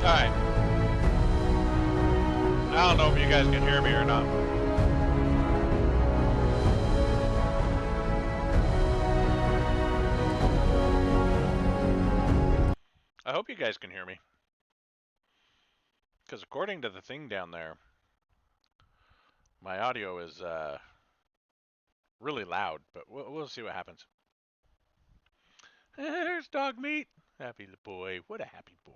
Alright. I don't know if you guys can hear me or not. I hope you guys can hear me. Because according to the thing down there, my audio is really loud, but we'll see what happens. There's dog meat. Happy boy. What a happy boy.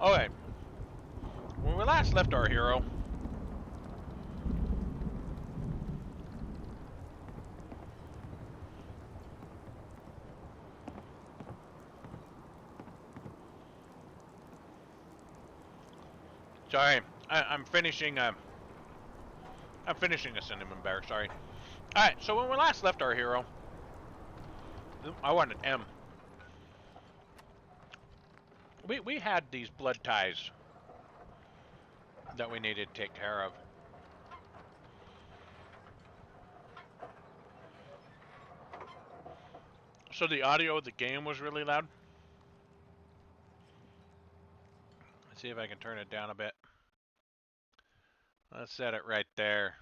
Okay. When we last left our hero, sorry, I'm finishing. I'm finishing a cinnamon bear. Sorry. All right. So when we last left our hero, I wanted M. We had these blood ties that we needed to take care of. So the audio of the game was really loud. Let's see if I can turn it down a bit. Let's set it right there.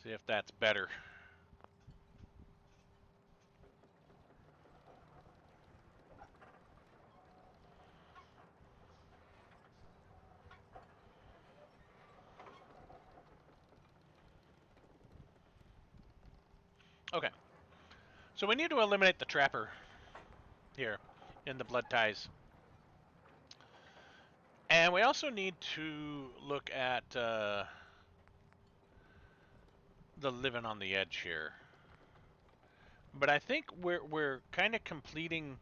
See if that's better. Okay. So we need to eliminate the trapper here in the blood ties. And we also need to look at the living on the edge here. But I think we're kind of completing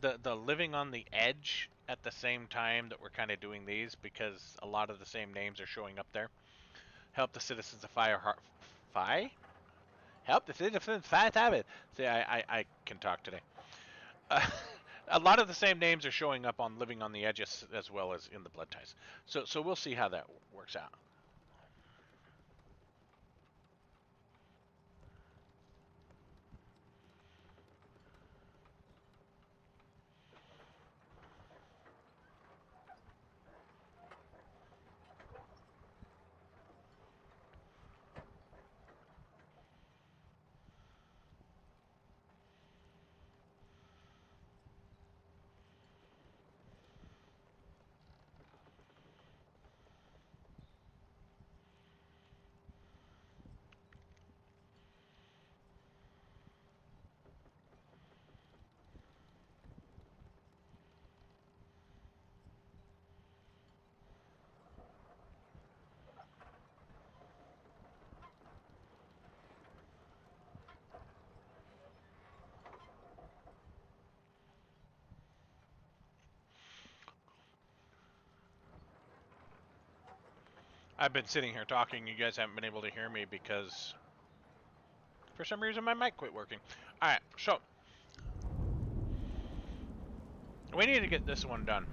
the living on the edge at the same time that we're kind of doing these, because a lot of the same names are showing up there. Help the citizens of Fireheart. Help the citizens of Fireheart. See, I can talk today. A lot of the same names are showing up on Living on the Edges as well as in the Blood Ties. So we'll see how that works out. I've been sitting here talking. You guys haven't been able to hear me because for some reason my mic quit working. All right, so we need to get this one done.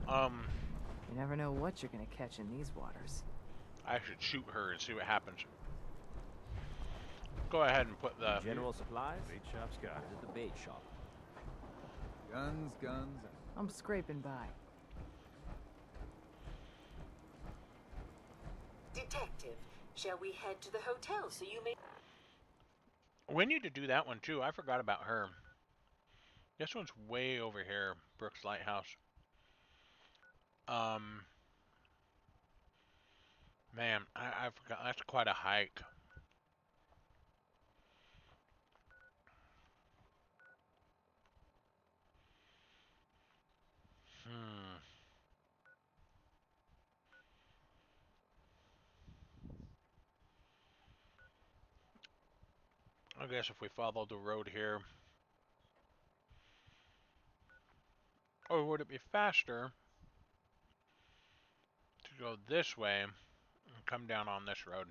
You never know what you're gonna catch in these waters. I should shoot her and see what happens. Go ahead and put the General supplies? Bait shop's got it. Visit the bait shop. Guns, guns. I'm scraping by. Detective, shall we head to the hotel so you may... We need to do that one too. I forgot about her. This one's way over here, Brooks Lighthouse. Man, I forgot. That's quite a hike. I guess if we follow the road here. Or would it be faster to go this way and come down on this road?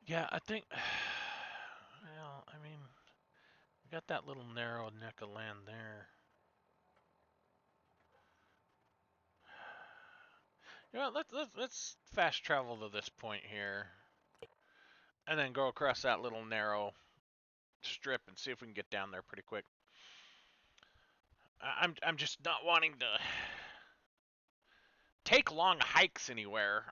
Yeah, I think, well, I mean, we got that little narrow neck of land there. You know, let's fast travel to this point here, and then go across that little narrow strip and see if we can get down there pretty quick. I'm just not wanting to take long hikes anywhere.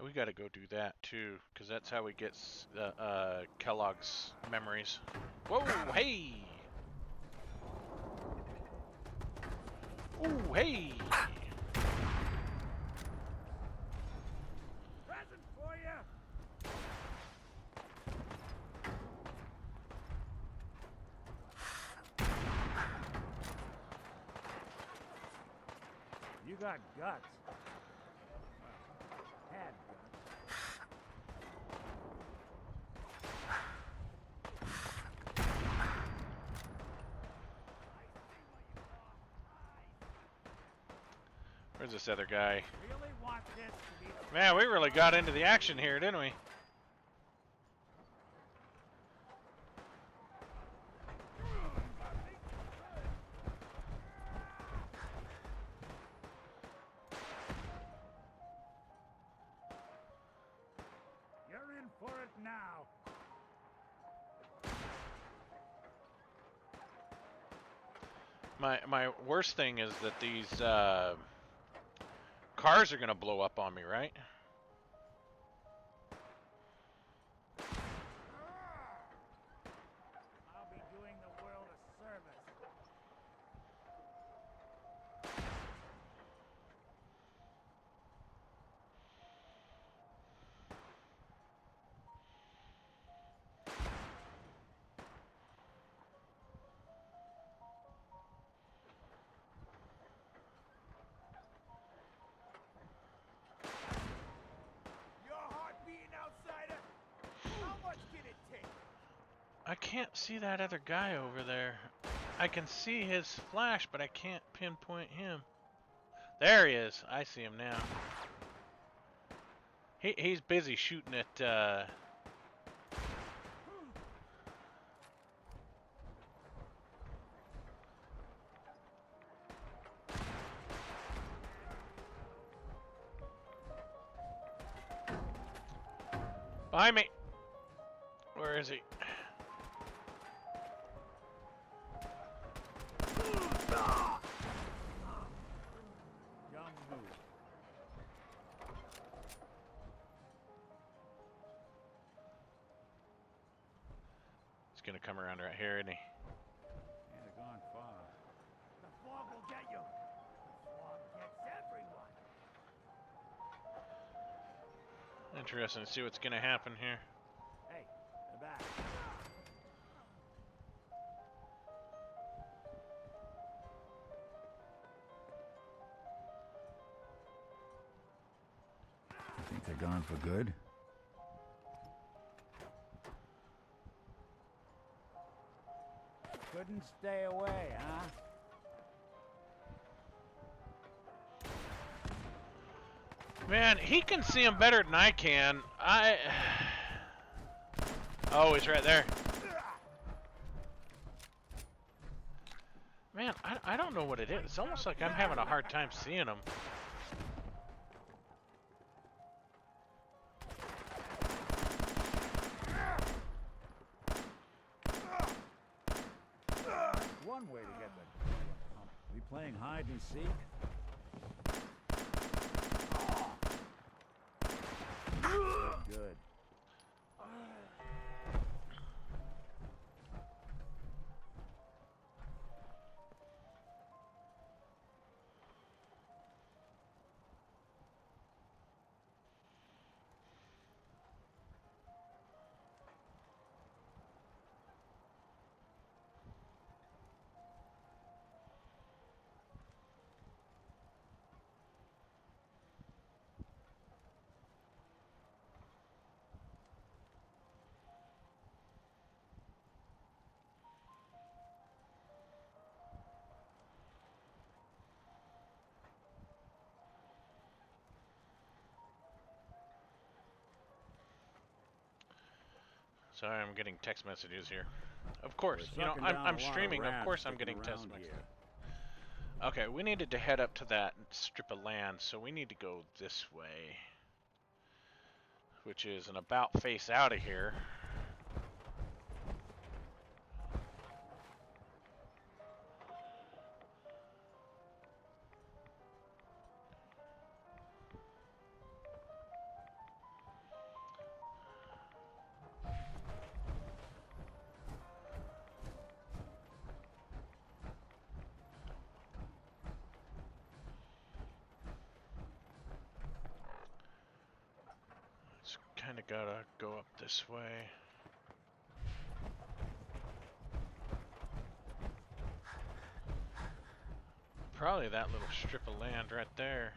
We gotta go do that too, because that's how we get Kellogg's memories. Whoa, hey! Ooh, hey! Present for you! You got guts. Had guts. Where's this other guy? Really want this to be the... Man, we really got into the action here, didn't we? You're in for it now. My worst thing is that these cars are gonna blow up on me, right? I'll be doing the world a service. Your heart beating, outsider. How much can it take? I can't see that other guy over there. I can see his flash, but I can't pinpoint him. There he is. I see him now. He's busy shooting at behind me. Where is he? Young move. gonna come around right here, isn't he? Can't have gone far. The fog will get you. The swamp gets everyone. Interesting to see what's gonna happen here. Hey, they're back. Think they're gone for good? Couldn't stay away, huh? Man, he can see him better than I can. Oh, he's right there. Man, I don't know what it is. It's almost like I'm having a hard time seeing him. One way to get the... We playing hide and seek? Good. Sorry, I'm getting text messages here. Of course, We're you know, sucking down a I'm lot of streaming. Of rats course, I'm sticking getting text around messages. here. Okay, we needed to head up to that strip of land, so we need to go this way, which is an about face out of here. It's kind of gotta go up this way. Probably that little strip of land right there.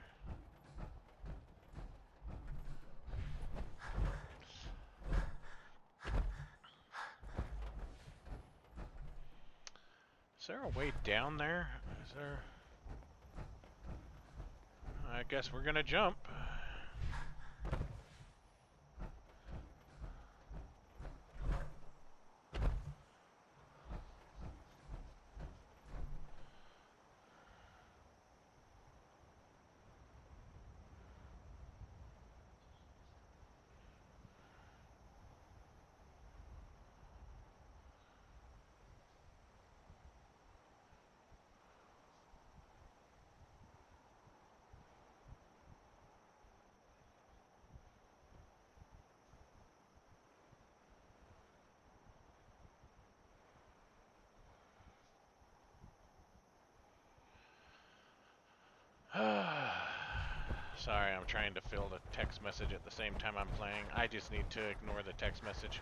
Is there a way down there? Is there? I guess we're gonna jump. Sorry, I'm trying to fill the text message at the same time I'm playing. I just need to ignore the text message.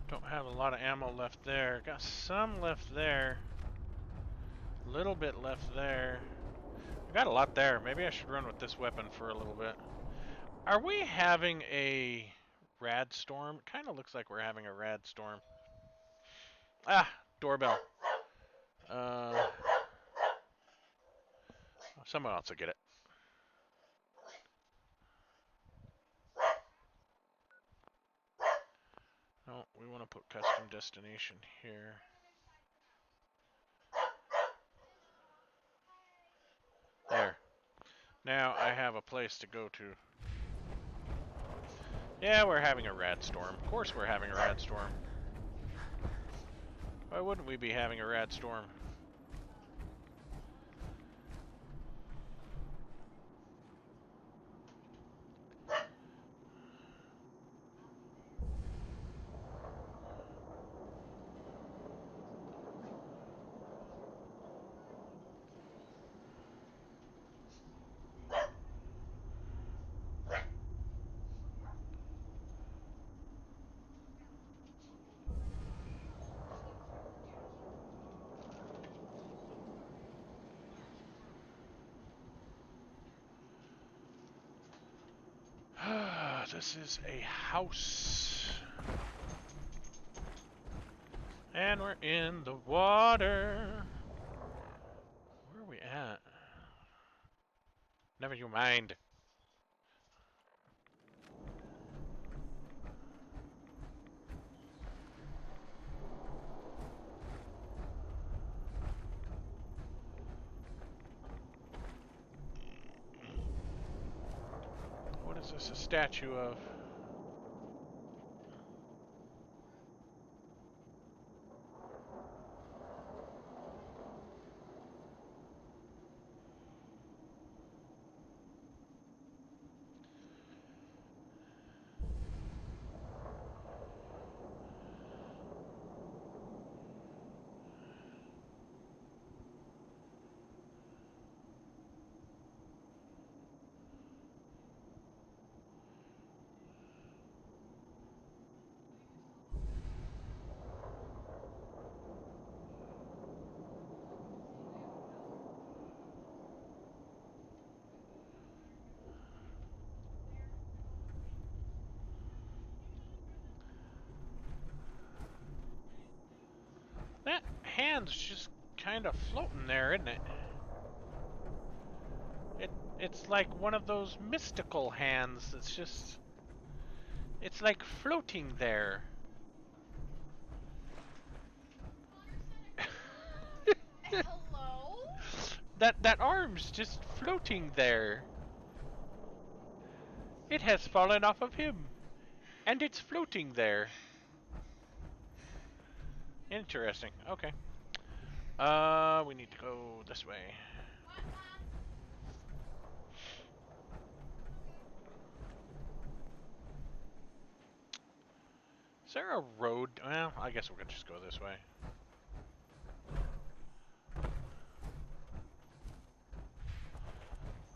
Don't have a lot of ammo left there. Got some left there. A little bit left there. I got a lot there. Maybe I should run with this weapon for a little bit. Are we having a rad storm? It kind of looks like we're having a rad storm. Ah, doorbell. Someone else will get it. No, we want to put custom destination here. There. Now I have a place to go to. Yeah, we're having a rad storm. Of course we're having a rad storm. Why wouldn't we be having a rad storm? This is a house. And we're in the water. Where are we at? Never you mind. What is this a statue of? That hand's just kind of floating there, isn't it? It's like one of those mystical hands. It's like floating there. Hello? That arm's just floating there. It has fallen off of him, and it's floating there. Interesting. Okay. We need to go this way. Is there a road? Well, I guess we're gonna just go this way.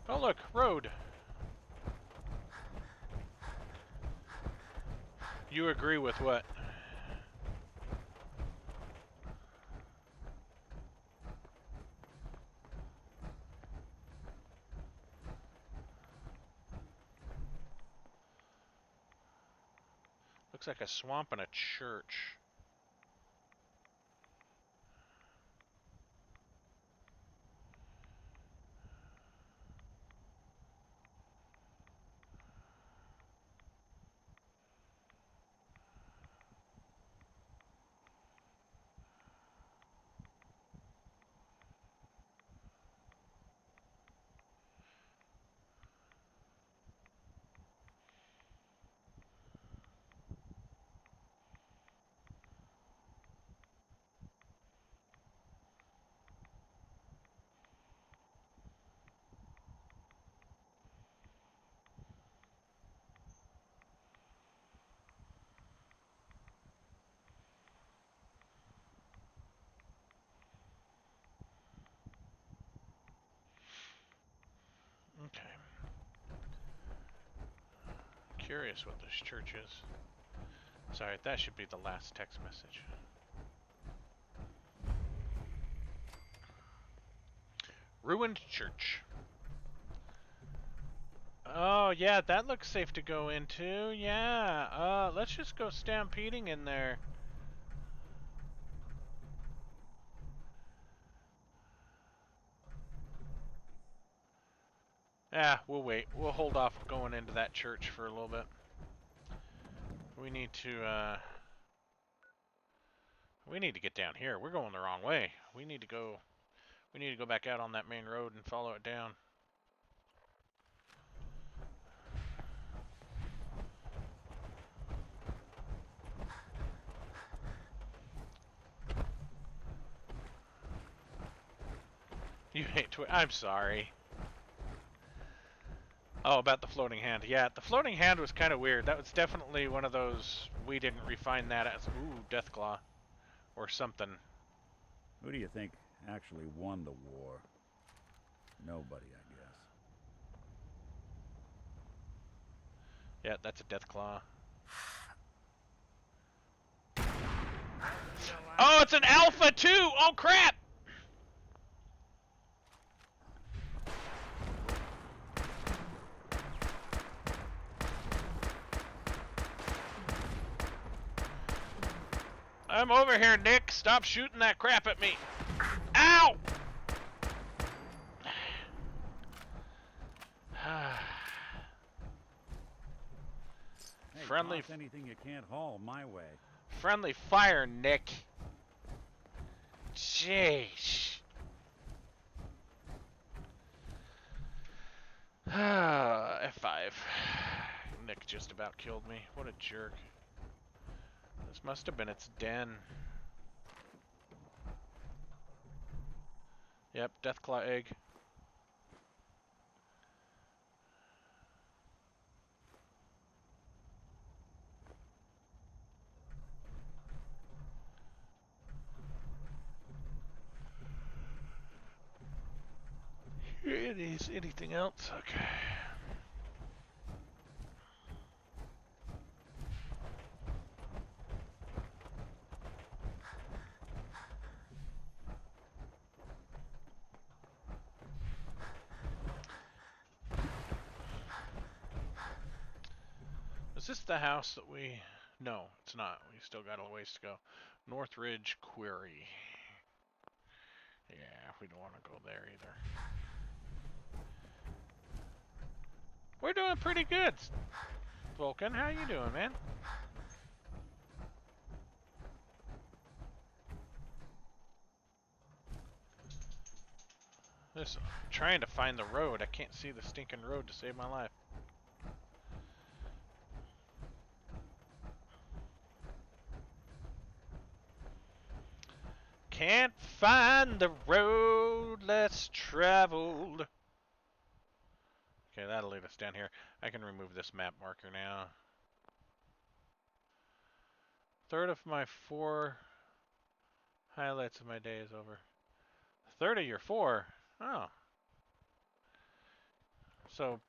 Oh look, road. You agree with what? Looks like a swamp and a church. Okay. Curious what this church is. Sorry, that should be the last text message. Ruined church. Oh, yeah, that looks safe to go into. Yeah, let's just go stampeding in there. Yeah, we'll wait. We'll hold off going into that church for a little bit. We need to get down here. We're going the wrong way. We need to go back out on that main road and follow it down. You hate I'm sorry. Oh, about the floating hand. Yeah, the floating hand was kind of weird. That was definitely one of those, we didn't refine that as, ooh, Deathclaw. Or something. Who do you think actually won the war? Nobody, I guess. Yeah, that's a Deathclaw. Oh, it's an Alpha too! Oh, crap! I'm over here, Nick. Stop shooting that crap at me. Ow! Hey, Friendly. toss anything you can't haul my way. Friendly fire, Nick. Jeez. F5. Nick just about killed me. What a jerk. This must have been its den. Yep, Deathclaw egg. Here it is. Anything else? Okay. Is this the house that we... No, it's not. We still got a ways to go. Northridge Quarry. Yeah, we don't want to go there either. We're doing pretty good. Vulcan, how you doing, man? This, I'm trying to find the road. I can't see the stinking road to save my life. Can't find the road less traveled. Okay, that'll lead us down here. I can remove this map marker now. Third of my 4 highlights of my day is over. Third of your 4? Oh. So,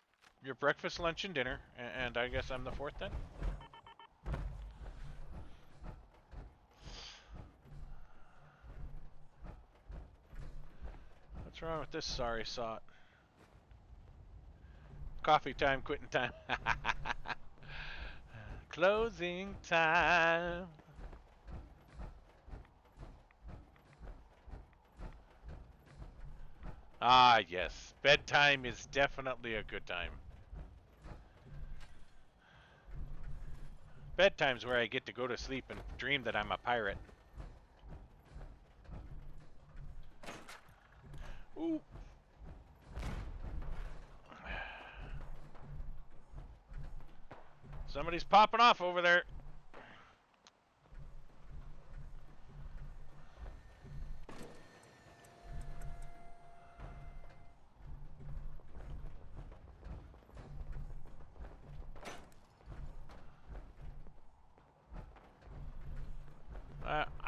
your breakfast, lunch, and dinner, and I guess I'm the 4th then? What's wrong with this sorry sot? Coffee time, quitting time. Closing time. Ah, yes. Bedtime is definitely a good time. Bedtime's where I get to go to sleep and dream that I'm a pirate. Ooh. Somebody's popping off over there.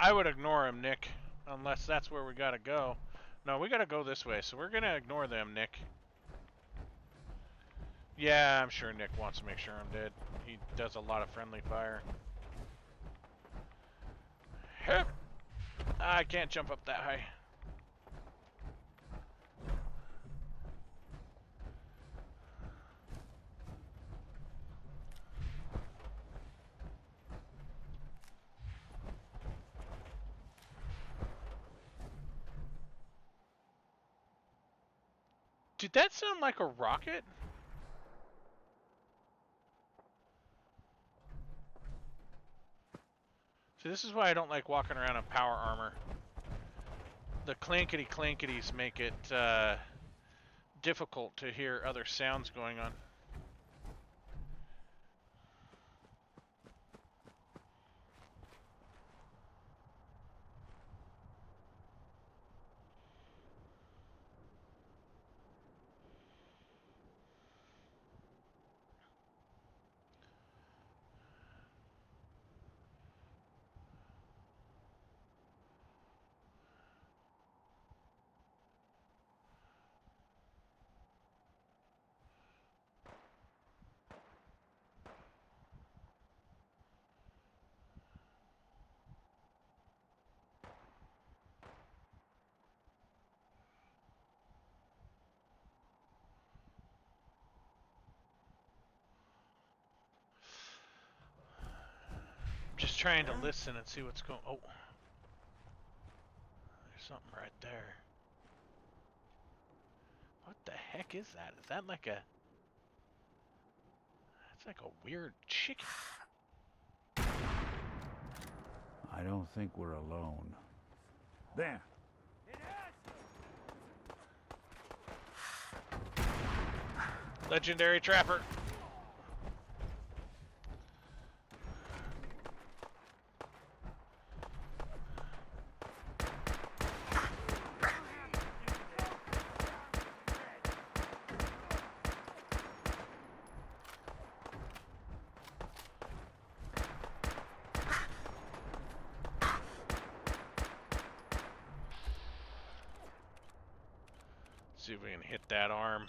I would ignore him, Nick, unless that's where we gotta go. No, we gotta go this way, so we're gonna ignore them, Nick. Yeah, I'm sure Nick wants to make sure I'm dead. He does a lot of friendly fire. Hup. I can't jump up that high. Did that sound like a rocket? See, this is why I don't like walking around in power armor. The clankety clankities make it difficult to hear other sounds going on. Just trying to listen and see what's going. Oh, there's something right there. What the heck is that? Is that like a? That's like a weird chicken. I don't think we're alone. There. Legendary trapper. See if we can hit that arm.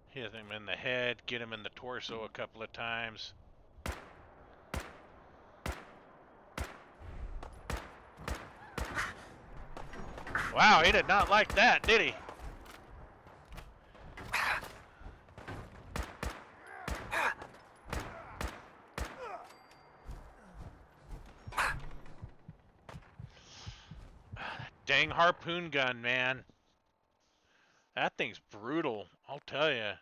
Hit him in the head, get him in the torso a couple of times. Wow, he did not like that, did he? Dang harpoon gun, man. That thing's brutal, I'll tell you.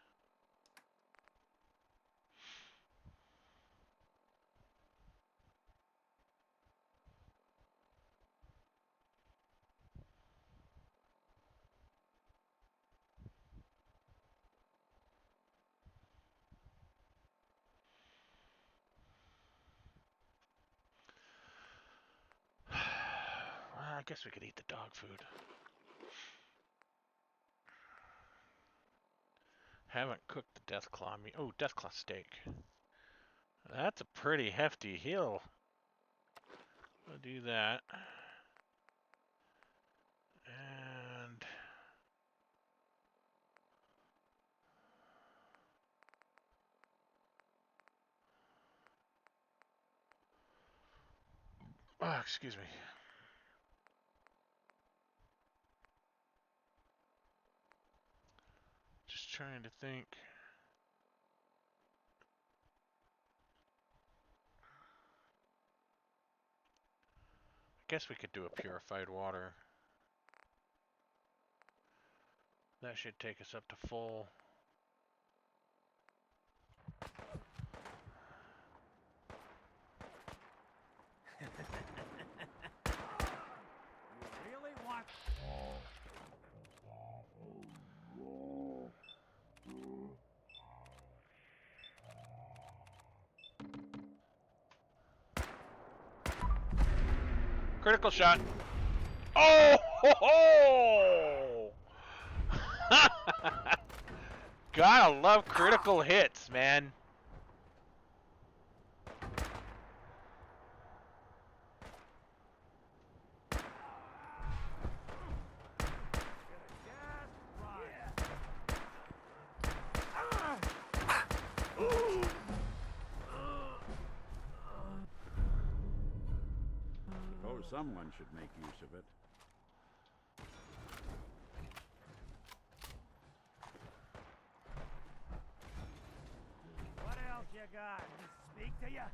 I guess we could eat the dog food. Haven't cooked the Deathclaw meat. Oh, Deathclaw steak. That's a pretty hefty hill. We'll do that. And oh, excuse me. Just trying to think. I guess we could do a purified water. That should take us up to full. You really want... Critical shot. Oh! Ho, ho! Gotta love critical hits, man. Suppose someone should make use of it. What else you got? Does it speak to you?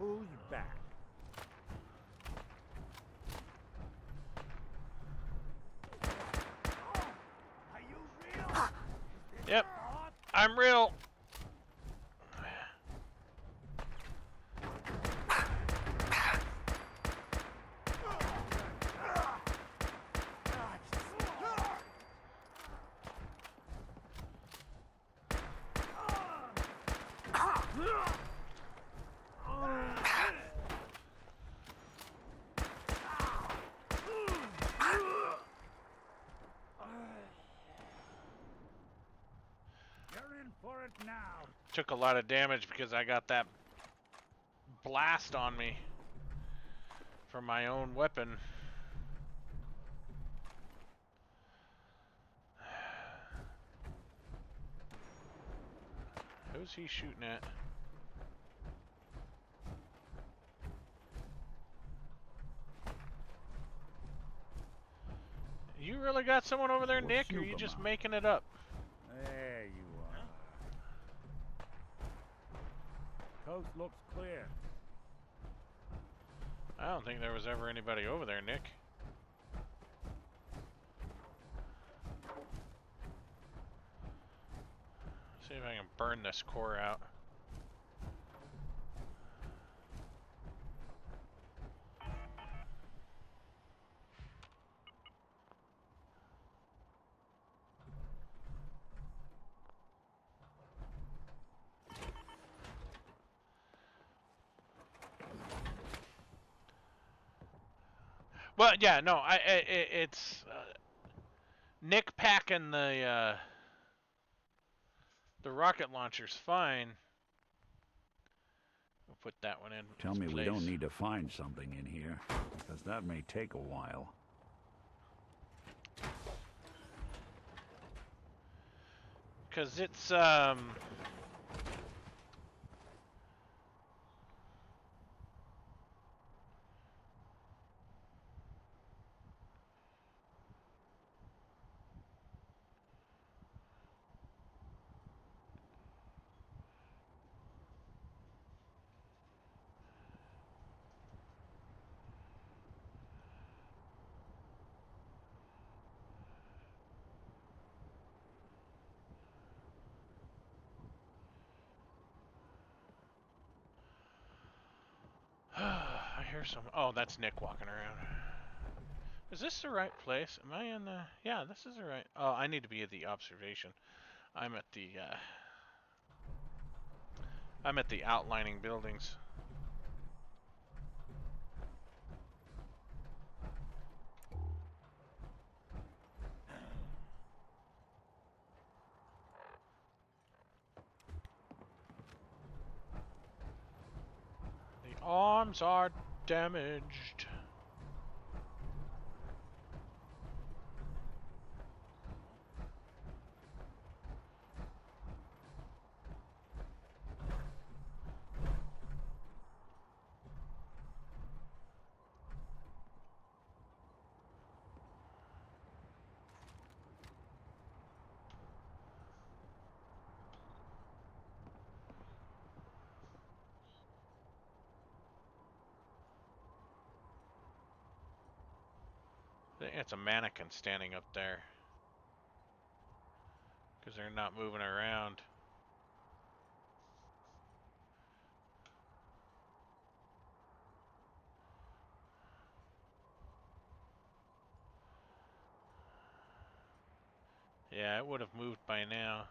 Who's back? Are you real? Yep, I'm real. You're in for it now. Took a lot of damage because I got that blast on me from my own weapon. Who's he shooting at? You really got someone over there, Well, Nick, or are snoop you 'em just out. making it up? There you are. Coast looks clear. I don't think there was ever anybody over there, Nick. See if I can burn this core out. Well, yeah, no, it's Nick packing the rocket launcher's fine. We'll put that one in. Tell its me we place. don't need to find something in here, because that may take a while. Cause it's I hear some. Oh, that's Nick walking around. Is this the right place? Am I in the? Yeah, this is the right. Oh, I need to be at the observation. I'm at the. I'm at the outlining buildings. The arms are damaged. I think it's a mannequin standing up there. Because they're not moving around. Yeah, it would have moved by now.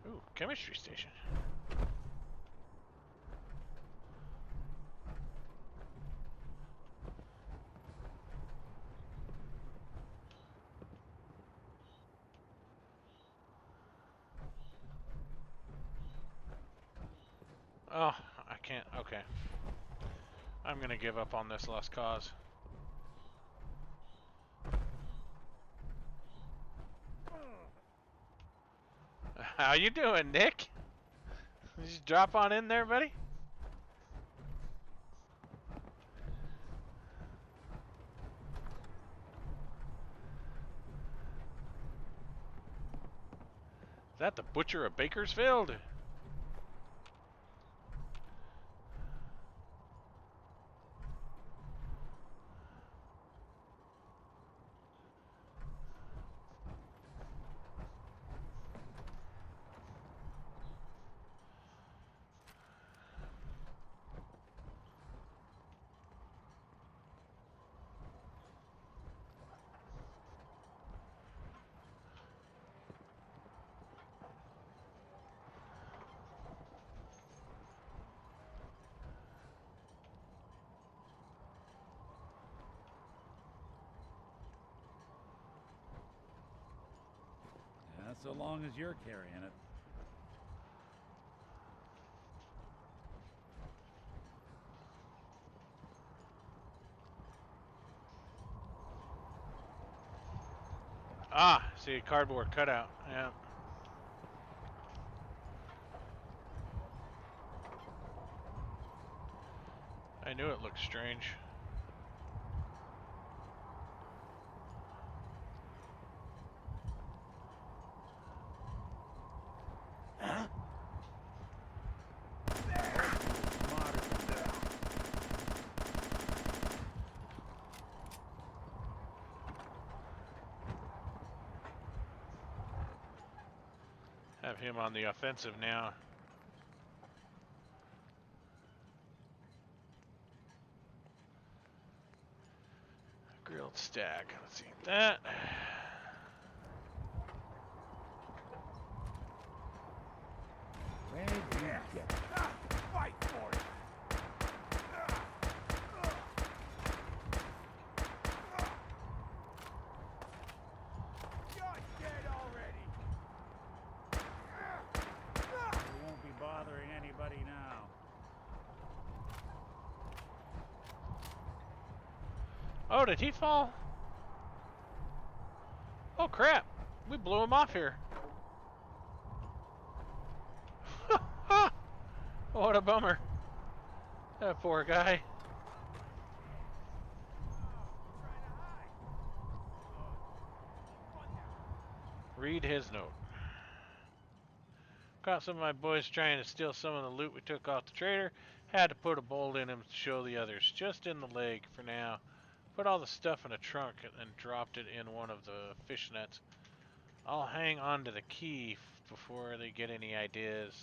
Ooh, chemistry station. Oh, I can't. Okay. I'm gonna give up on this lost cause. How you doing, Nick? just drop on in there, buddy? Is that the Butcher of Bakersfield? Yeah, so long as you're carrying it. Ah, see a cardboard cutout. Yeah. I knew it looked strange. Have him on the offensive now. Grilled stack. Let's eat that. Where did you get it? Fight for it! You're dead already! We won't be bothering anybody now. Oh, did he fall? Oh crap! We blew him off here. What a bummer. That poor guy. Read his note. Caught some of my boys trying to steal some of the loot we took off the trader. Had to put a bolt in him to show the others. Just in the leg for now. Put all the stuff in a trunk and dropped it in one of the fish nets. I'll hang on to the key before they get any ideas.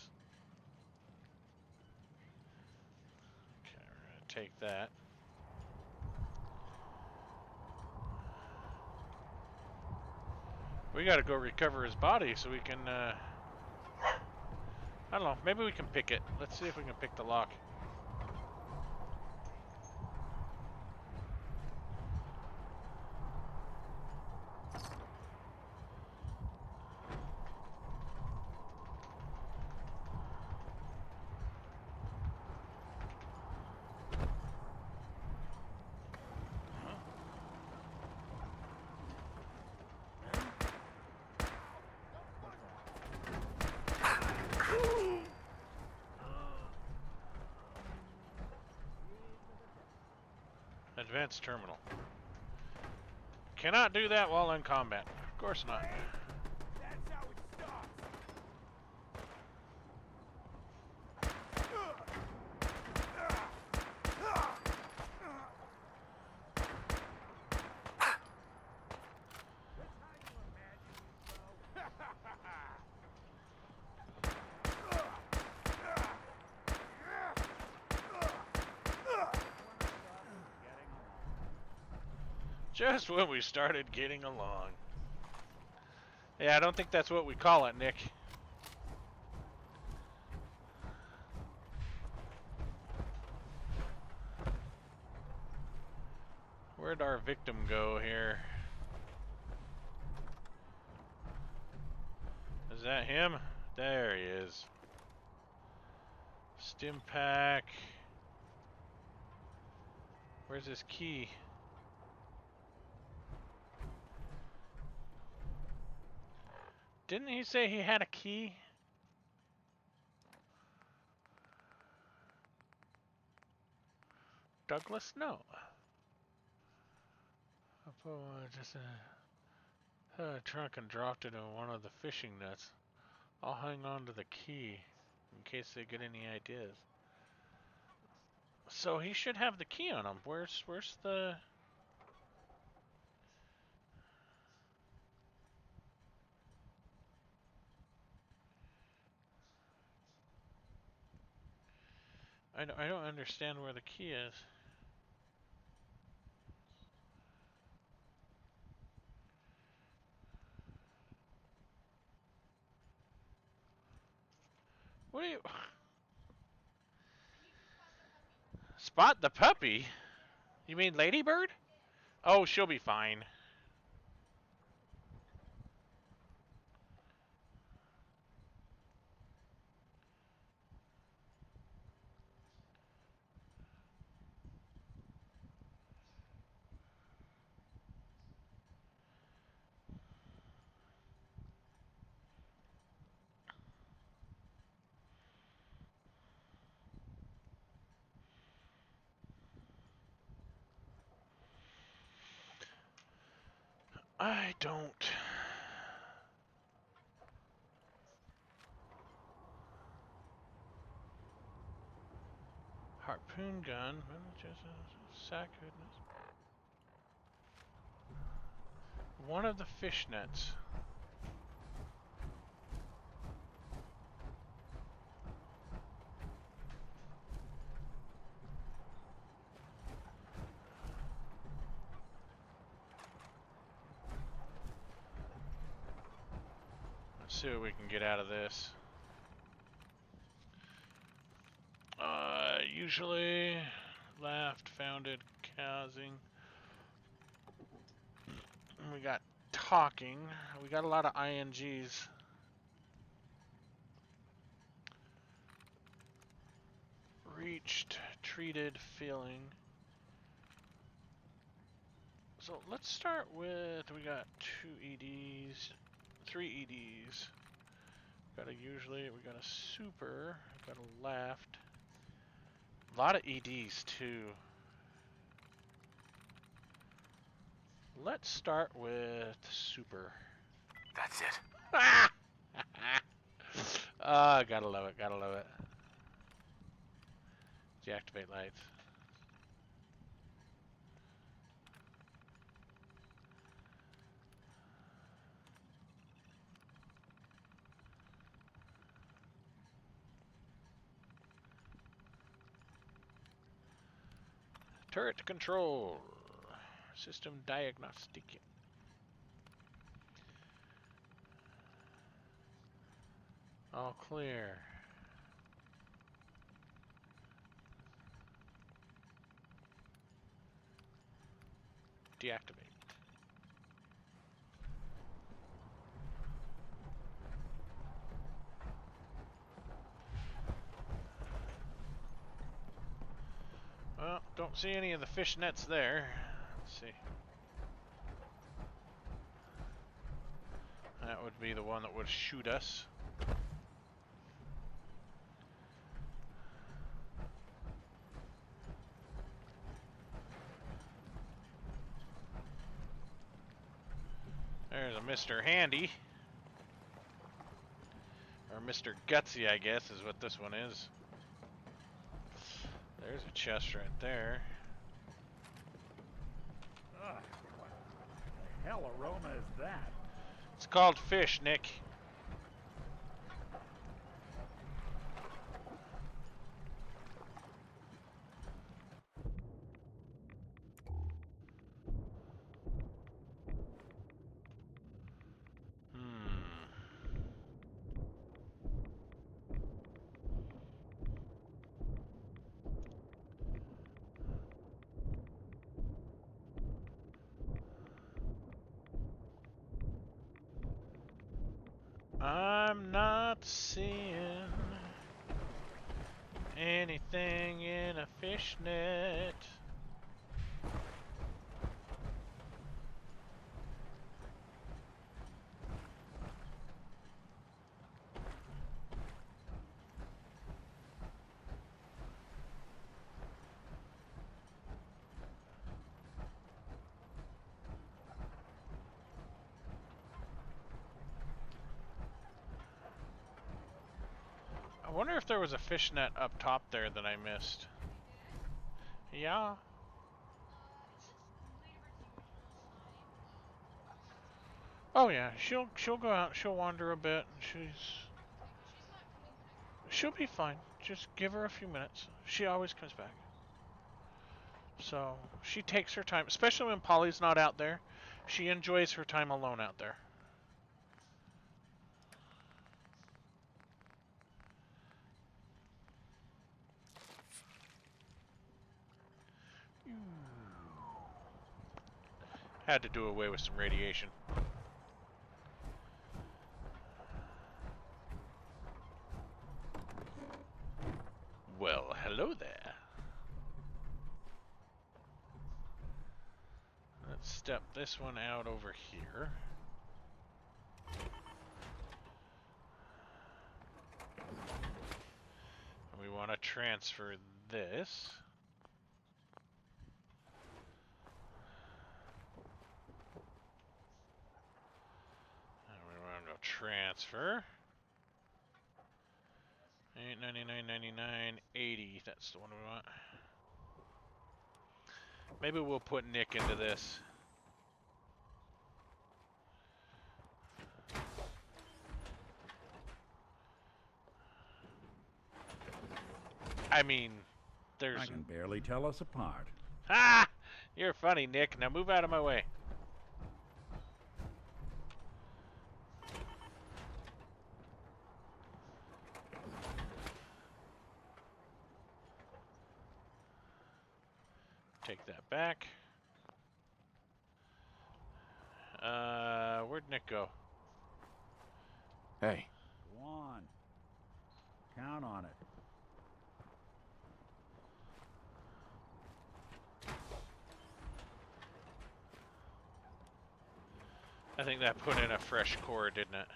Okay, we're gonna take that. We gotta go recover his body so we can, I don't know, maybe we can pick it. Let's see if we can pick the lock. Advanced terminal. Cannot do that while in combat. Of course not. That's how it starts! Just when we started getting along. Yeah, I don't think that's what we call it, Nick. Where'd our victim go here? Is that him? There he is. Stim pack. Where's his key? Didn't he say he had a key? Douglas? No. Just a trunk and dropped it in one of the fishing nets. I'll hang on to the key in case they get any ideas. So he should have the key on him. Where's the... I don't understand where the key is. What do you... Spot the puppy? You mean Ladybird? Oh, she'll be fine. I don't. Harpoon gun. Just a sack goodness. One of the fish nets. Let's see what we can get out of this. Usually laughed, founded, causing. We got talking. We got a lot of INGs. Reached, treated, feeling. So let's start with, we got 2 EDs, 3 EDs. Got a usually, we got a super, got a laughed. A lot of EDs too. Let's start with super. That's it. Ah, gotta love it, gotta love it. Deactivate lights. Turret control. System diagnostic. All clear. Deactivate. Well, don't see any of the fish nets there. Let's see. That would be the one that would shoot us. There's a Mr. Handy. Or Mr. Gutsy, I guess, is what this one is. There's a chest right there. Ugh, what the hell aroma is that? It's called fish, Nick. I'm not seeing anything in a fish net. wonder if there was a fishnet up top there that I missed. Yeah. Oh yeah, she'll go out, she'll wander a bit. She'll be fine. Just give her a few minutes. She always comes back. So she takes her time, especially when Polly's not out there. She enjoys her time alone out there. Had to do away with some radiation. Well, hello there. Let's step this one out over here. We want to transfer this. And we want to go transfer. 899.99.80. That's the one we want. Maybe we'll put Nick into this. I mean, there's... I can barely tell us apart. Ha! You're funny, Nick. Now move out of my way. Take that back. Where'd Nick go? Hey. Go on. Count on it. I think that put in a fresh core, didn't it?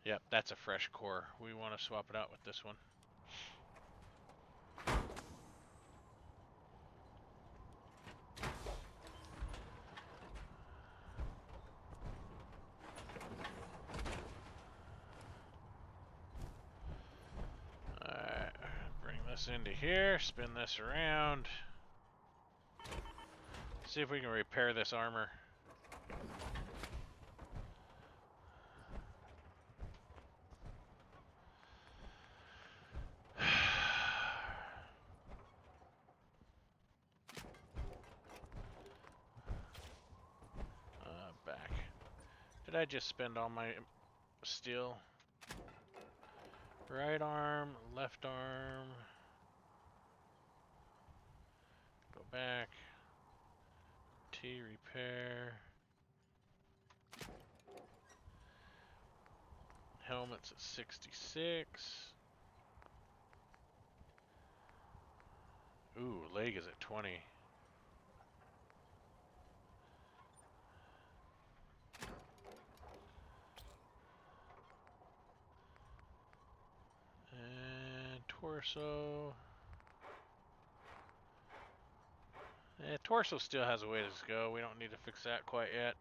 Yep, that's a fresh core. We want to swap it out with this one. Alright, bring this into here, spin this around. See if we can repair this armor. Back. Did I just spend all my steel? Right arm, left arm. Go back. T repair. Helmet's at 66. Ooh, leg is at 20. And torso. Torso still has a ways to go. We don't need to fix that quite yet.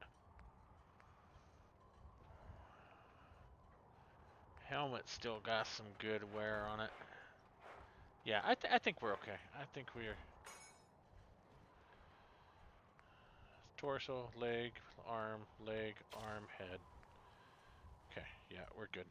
Helmet still got some good wear on it. Yeah, I think we're okay. I think we're... Torso, leg, arm, head. Okay, yeah, we're good.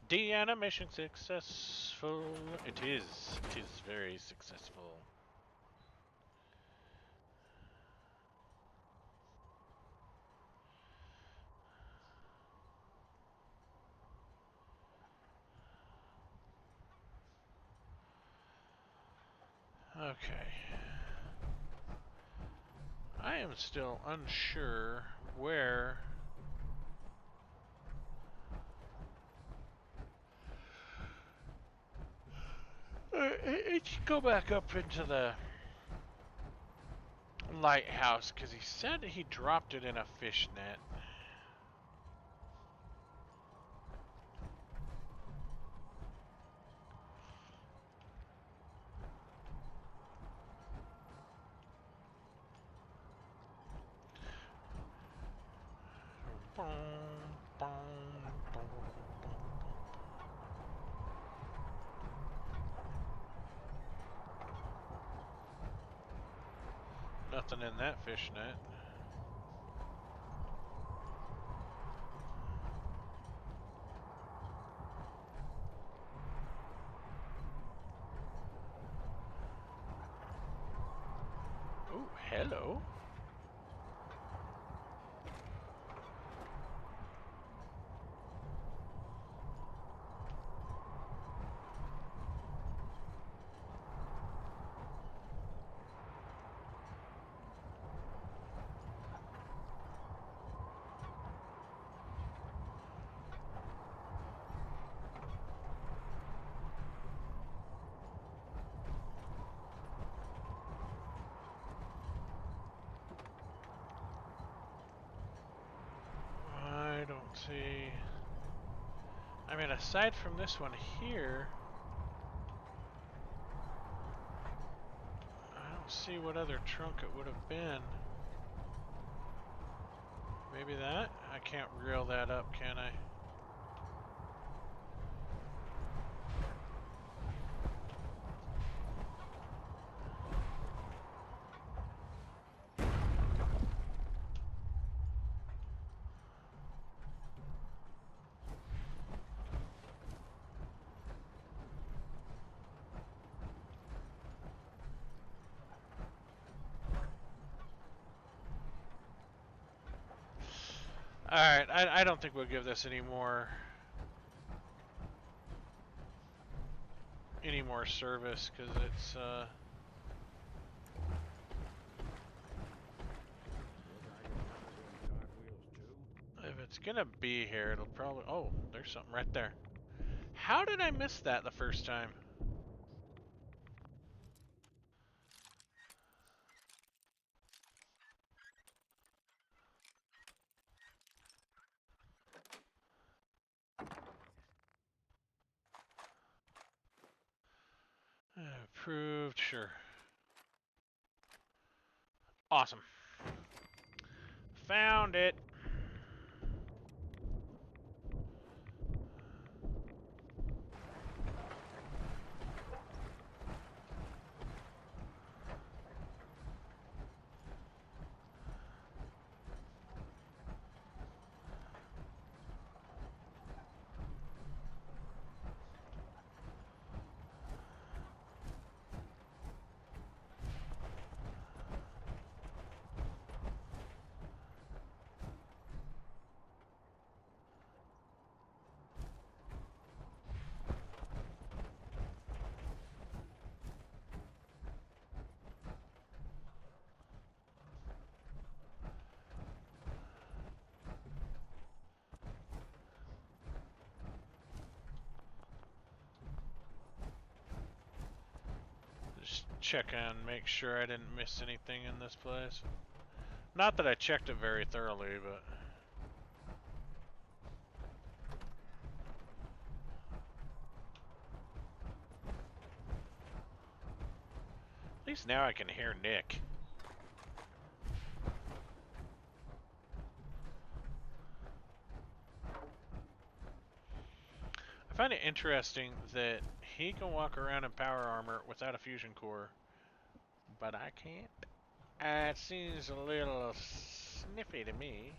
De-animation successful. It is very successful. Okay. I am still unsure where... Go back up into the lighthouse, because he said he dropped it in a fish net. Nothing in that fishnet. Oh, hello. I don't see... I mean, aside from this one here, I don't see what other trunk it would have been. Maybe that? I can't reel that up, can I? Alright, I don't think we'll give this any more service, because it's if it's gonna be here, it'll probably... Oh, there's something right there. How did I miss that the first time? Approved, sure. Awesome. Found it. Just check and make sure I didn't miss anything in this place. Not that I checked it very thoroughly, but... At least now I can hear Nick. I find it interesting that he can walk around in power armor without a fusion core, but I can't. It seems a little sniffy to me.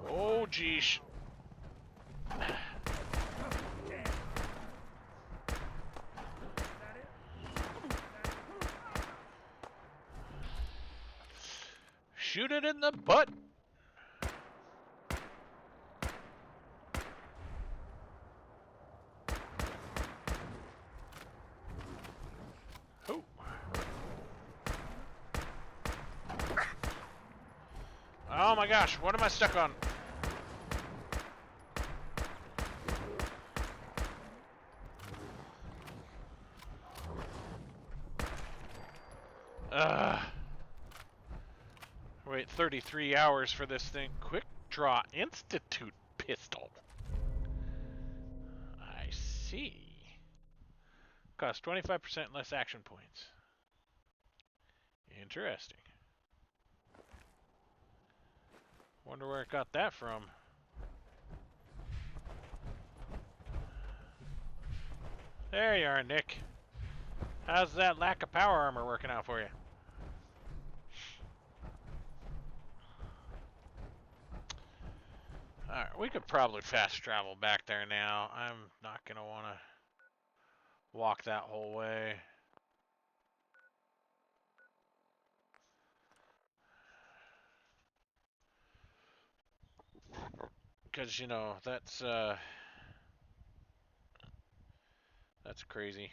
Oh, geesh. Shoot it in the butt. Oh. Oh my gosh, what am I stuck on? Wait 33 hours for this thing. Quick Draw Institute pistol. I see. Costs 25% less action points. Interesting. Wonder where it got that from. There you are, Nick. How's that lack of power armor working out for you? Alright, we could probably fast travel back there now. I'm not gonna want to walk that whole way. Because, you know, that's crazy.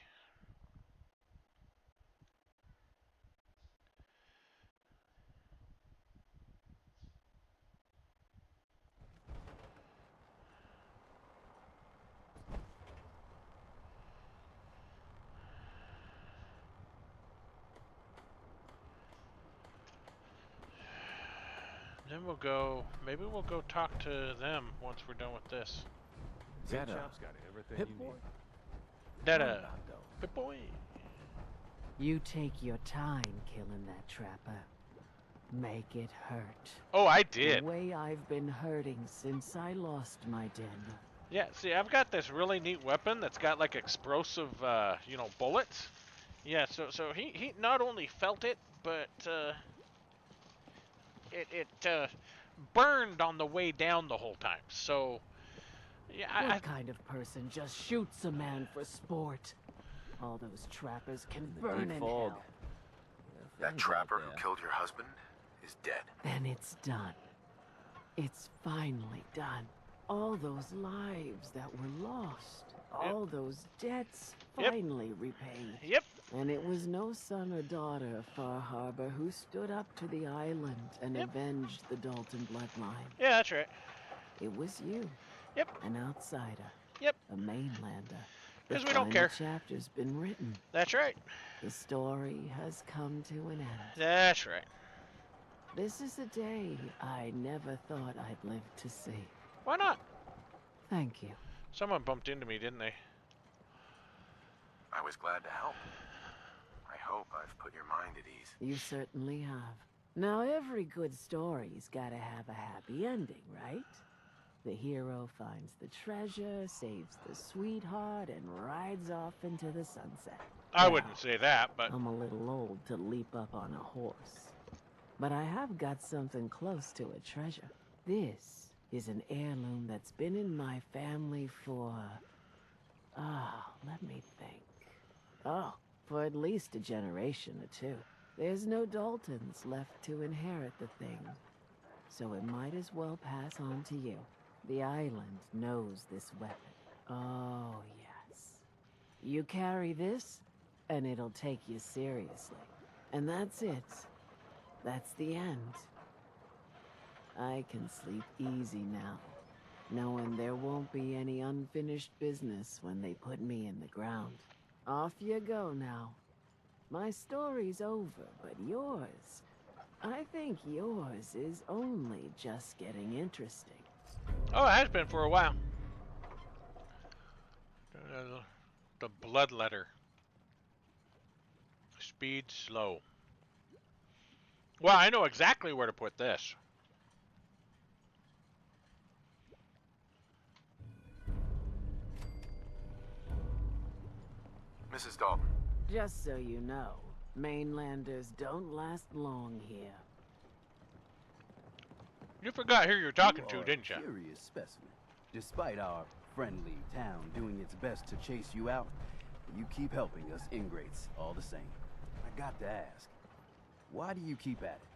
Then we'll go, maybe we'll go talk to them once we're done with this. Is that Chop's got everything Pip you Boy? need. That Pip Boy. You take your time killing that trapper. Make it hurt. Oh, I did. The way I've been hurting since I lost my den. Yeah, see, I've got this really neat weapon that's got like explosive, you know, bullets. Yeah, so he not only felt it, but it burned on the way down the whole time. So, yeah, What kind of person just shoots a man for sport? All those trappers can burn in fog. hell. That trapper who killed your husband is dead. Then it's done. It's finally done. All those lives that were lost. All those debts finally repaid. Yep. And it was no son or daughter of Far Harbor who stood up to the island and avenged the Dalton bloodline. Yeah, that's right. It was you. Yep. An outsider. Yep. A mainlander. Because The we don't final care. chapter's been written. That's right. The story has come to an end. That's right. This is a day I never thought I'd live to see. Why not? Thank you. Someone bumped into me, didn't they? I was glad to help. I hope I've put your mind at ease. You certainly have. Now, every good story's gotta have a happy ending, right? The hero finds the treasure, saves the sweetheart, and rides off into the sunset. I Well, wouldn't say that, but I'm a little old to leap up on a horse. But I have got something close to a treasure. This is an heirloom that's been in my family for... let me think. For at least a generation or two. There's no Daltons left to inherit the thing. So it might as well pass on to you. The island knows this weapon. Oh, yes. You carry this, and it'll take you seriously. And that's it. That's the end. I can sleep easy now, knowing there won't be any unfinished business when they put me in the ground. Off you go now. My story's over, but yours, I think yours is only just getting interesting. oh, it has been for a while. The blood letter. Speed slow. Well, I know exactly where to put this. Mrs. Dalton, Just so you know, mainlanders don't last long here. You forgot who you're talking You to, are didn't you? a curious specimen. Despite our friendly town doing its best to chase you out, you keep helping us ingrates all the same. I got to ask, why do you keep at it?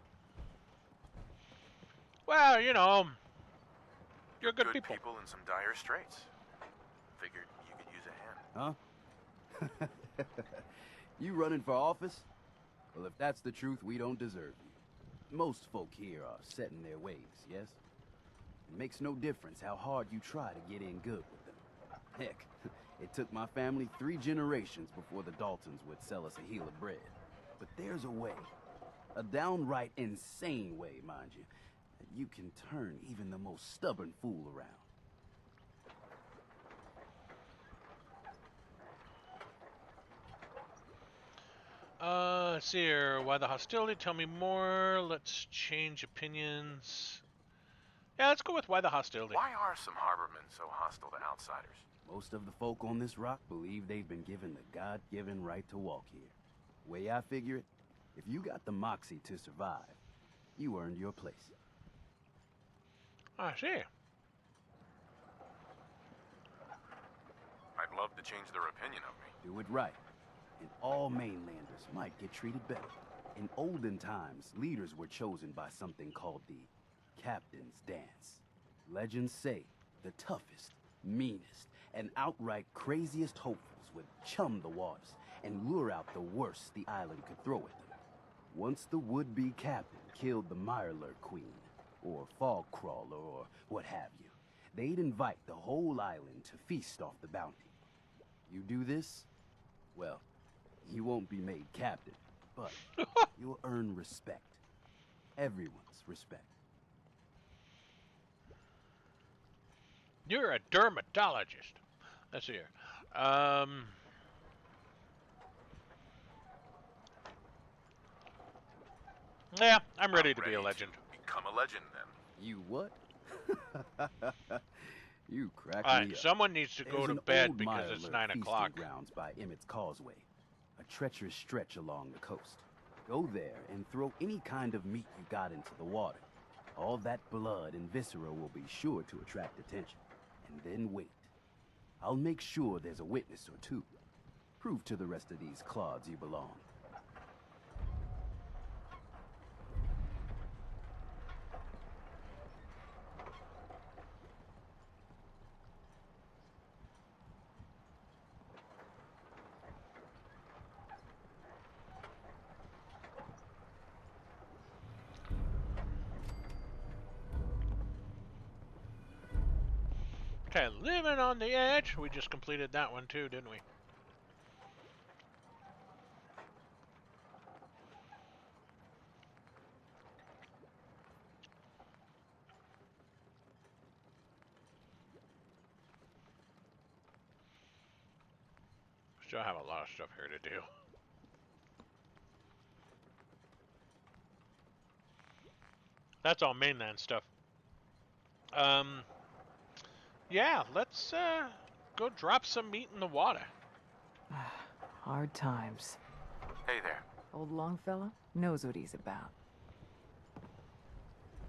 Well, you know, you're good people. in some dire straits. Figured you could use a hand. Huh? You running for office? Well, if that's the truth, we don't deserve you. Most folk here are set in their ways, yes? It makes no difference how hard you try to get in good with them. Heck, it took my family 3 generations before the Daltons would sell us a heel of bread. But there's a way, a downright insane way, mind you, that you can turn even the most stubborn fool around. Let's see here. Why the hostility? Tell me more. Let's change opinions. Yeah, let's go with why the hostility. Why are some harbormen so hostile to outsiders? Most of the folk on this rock believe they've been given the God-given right to walk here. Way I figure it, if you got the moxie to survive, you earned your place. I see. I'd love to change their opinion of me. Do it right, and all mainlanders might get treated better. In olden times, leaders were chosen by something called the Captain's Dance. Legends say the toughest, meanest, and outright craziest hopefuls would chum the waters and lure out the worst the island could throw at them. Once the would-be captain killed the Mirelurk Queen, or Fog Crawler, or what have you, they'd invite the whole island to feast off the bounty. You do this, well, you won't be made captain, but you'll earn respect. Everyone's respect. You're a dermatologist. Let's see here. Yeah, I'm ready to be a legend. Become a legend, then. You what? You crack All me right, up. someone needs to go There's to an bed old because it's Mirelurk 9 feasting o'clock. grounds by Emmett's Causeway, a treacherous stretch along the coast. Go there and throw any kind of meat you got into the water. All that blood and viscera will be sure to attract attention. And then wait. I'll make sure there's a witness or two. Prove to the rest of these clods you belong. Okay, living on the edge. We just completed that one too, didn't we? Still have a lot of stuff here to do. That's all mainland stuff. Yeah, let's go drop some meat in the water. Hard times. Hey there. Old Longfellow knows what he's about.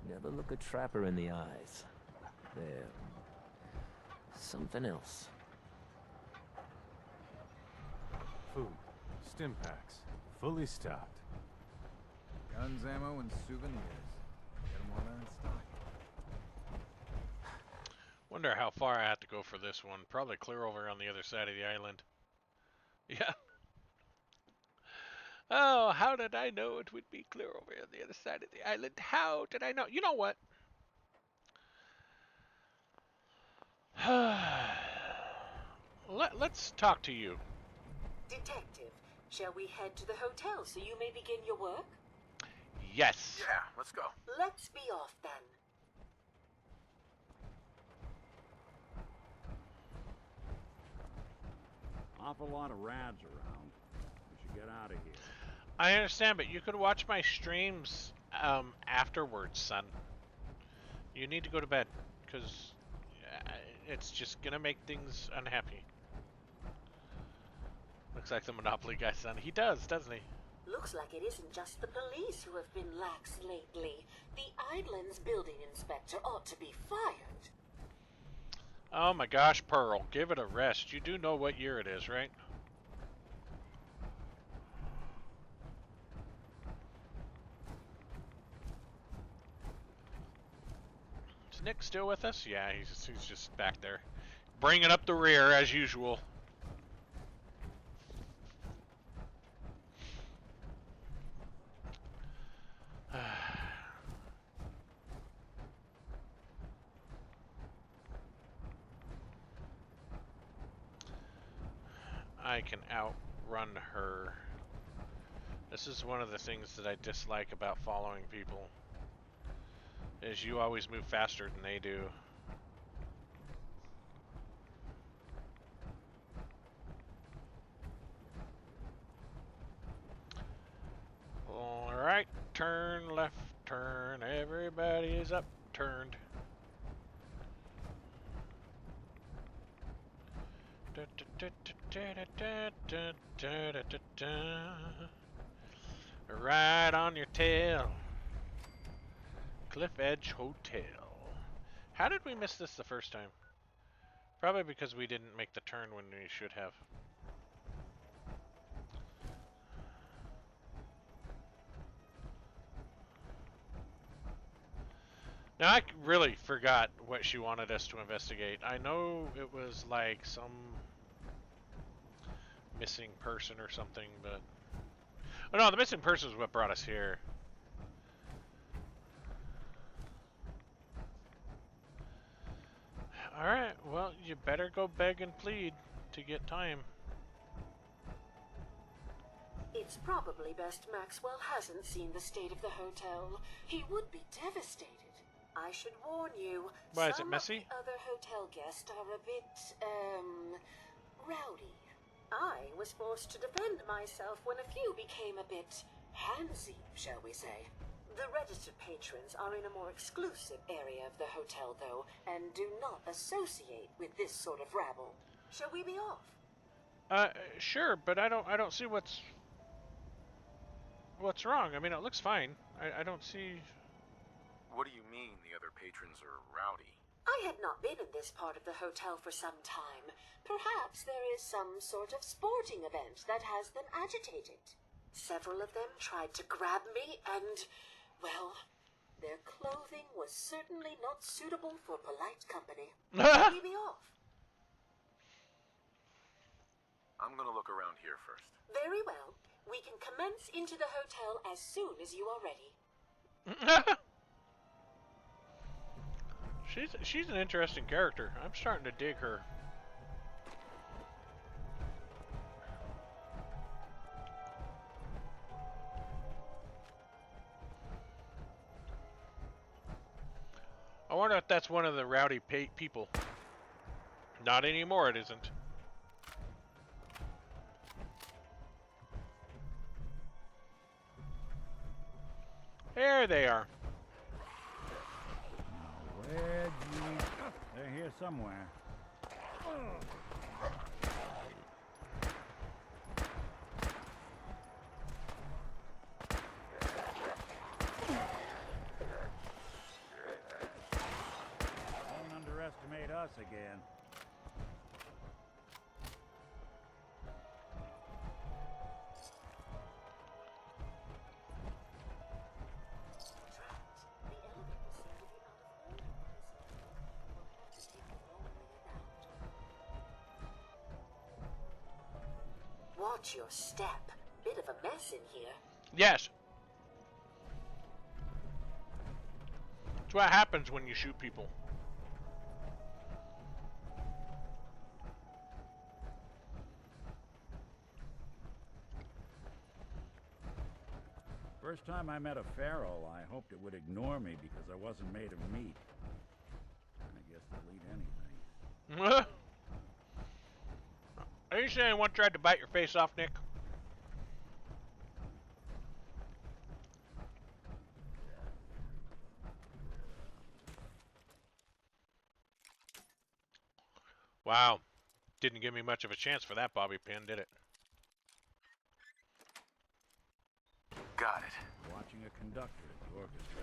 Never look a trapper in the eyes. They're something else. Food, stim packs, fully stocked. Guns, ammo, and souvenirs. Get them all there in stock. Wonder how far I have to go for this one. Probably clear over on the other side of the island. Yeah. Oh, how did I know it would be clear over on the other side of the island? How did I know? You know what? Let's talk to you. Detective, shall we head to the hotel so you may begin your work? Yes. Yeah, let's go. Let's be off then. Awful lot of rads around. We should get out of here. I understand, but you could watch my streams afterwards, son. You need to go to bed, because it's just going to make things unhappy. Looks like the Monopoly guy, son. He does, doesn't he? Looks like it isn't just the police who have been lax lately. The island's building inspector ought to be fired. Oh my gosh, Pearl, give it a rest. You do know what year it is, right? Is Nick still with us? Yeah, he's just back there. Bringing up the rear, as usual. I can outrun her. This is one of the things that I dislike about following people, is you always move faster than they do. turn, left turn. Everybody is upturned. Right on your tail. Cliff Edge Hotel. How did we miss this the first time? Probably because we didn't make the turn when we should have. Now, I really forgot what she wanted us to investigate. I know it was like some missing person or something, but... Oh no, the missing person is what brought us here. Alright, well, you better go beg and plead to get time. It's probably best Maxwell hasn't seen the state of the hotel. He would be devastated. I should warn you. Why, is it some messy? of the other hotel guests are a bit, rowdy. I was forced to defend myself when a few became a bit handsy, shall we say. The registered patrons are in a more exclusive area of the hotel, though, and do not associate with this sort of rabble. Shall we be off? Sure, but I don't see what's wrong. I mean, it looks fine. I don't see... What do you mean the other patrons are rowdy? I had not been in this part of the hotel for some time. Perhaps there is some sort of sporting event that has them agitated. Several of them tried to grab me and, well, their clothing was certainly not suitable for polite company. Shall we be off? I'm gonna look around here first. Very well. We can commence into the hotel as soon as you are ready. She's an interesting character. I'm starting to dig her. I wonder if that's one of the rowdy people. Not anymore, it isn't. There they are. They're here somewhere. Don't underestimate us again. Watch your step. Bit of a mess in here. Yes. That's what happens when you shoot people. First time I met a feral, I hoped it would ignore me because I wasn't made of meat. I guess they'll eat anything. Are you saying one tried to bite your face off, Nick? Wow. Didn't give me much of a chance for that bobby pin, did it? Got it. Watching a conductor at the orchestra.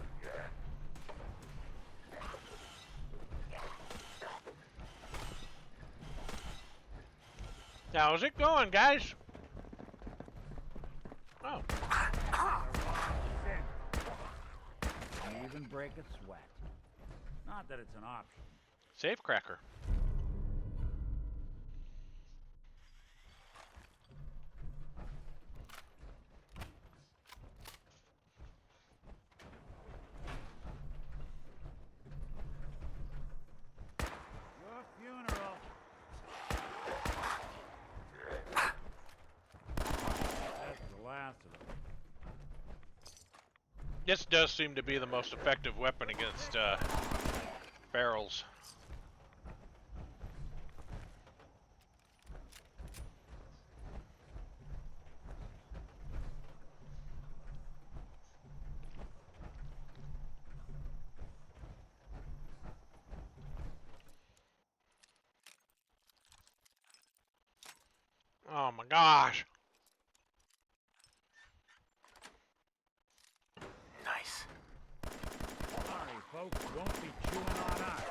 How's it going, guys? Oh. Can't even break a sweat. Not that it's an option. Safe cracker. Your funeral. That's the last of them. This does seem to be the most effective weapon against ferals. Oh my gosh. Nice. Sorry, folks, won't be chewing on us.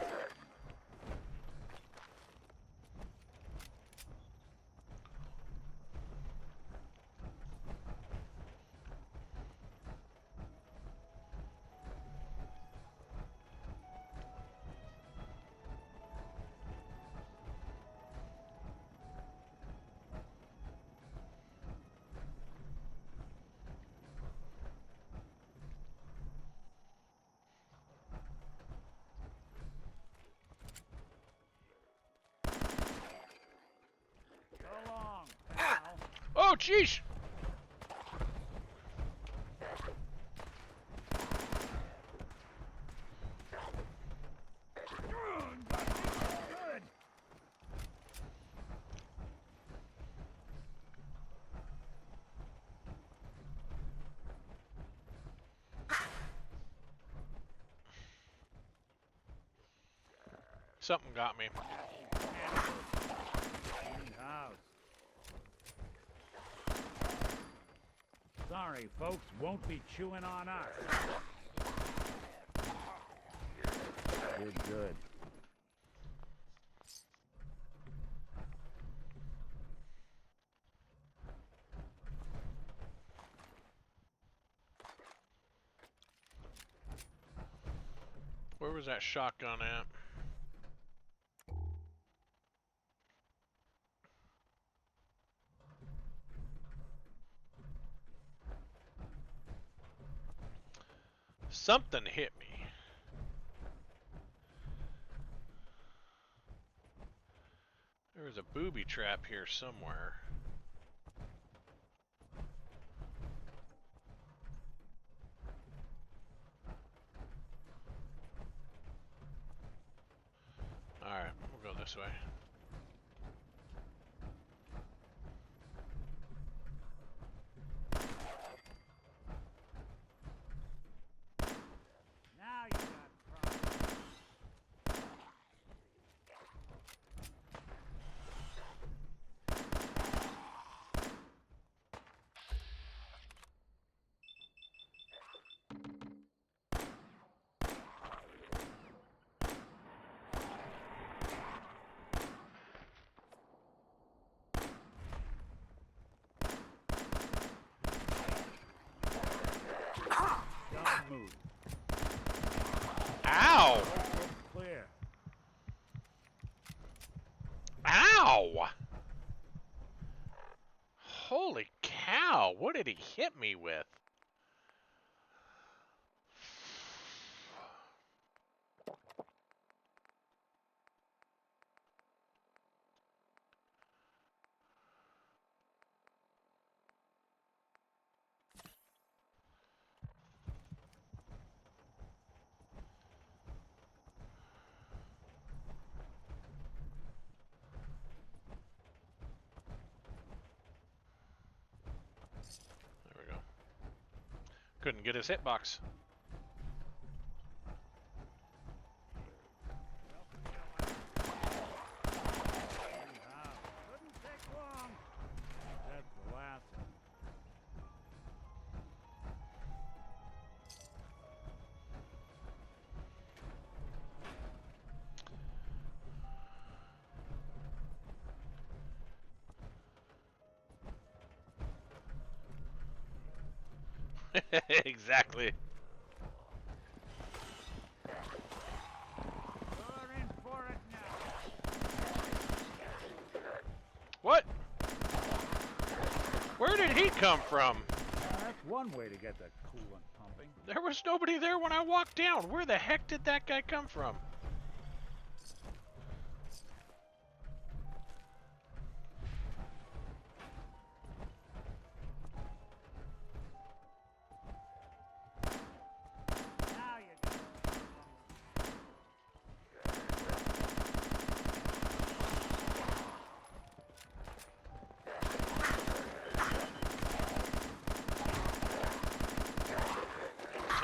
So long, pal. Oh, jeez. Good. Something got me. Clean house. Sorry, folks, won't be chewing on us. Good. Where was that shotgun at? Something hit me. There was a booby trap here somewhere. Alright, we'll go this way. Now you got problems. Don't move. Ow! Looks clear. Ow! Holy cow, what did he hit me with? There we go. Couldn't get his hitbox. Couldn't take long. That's the last one. Exactly. We're in for it now. What? Where did he come from? That's one way to get the coolant pumping. There was nobody there when I walked down. Where the heck did that guy come from? Now you got problems.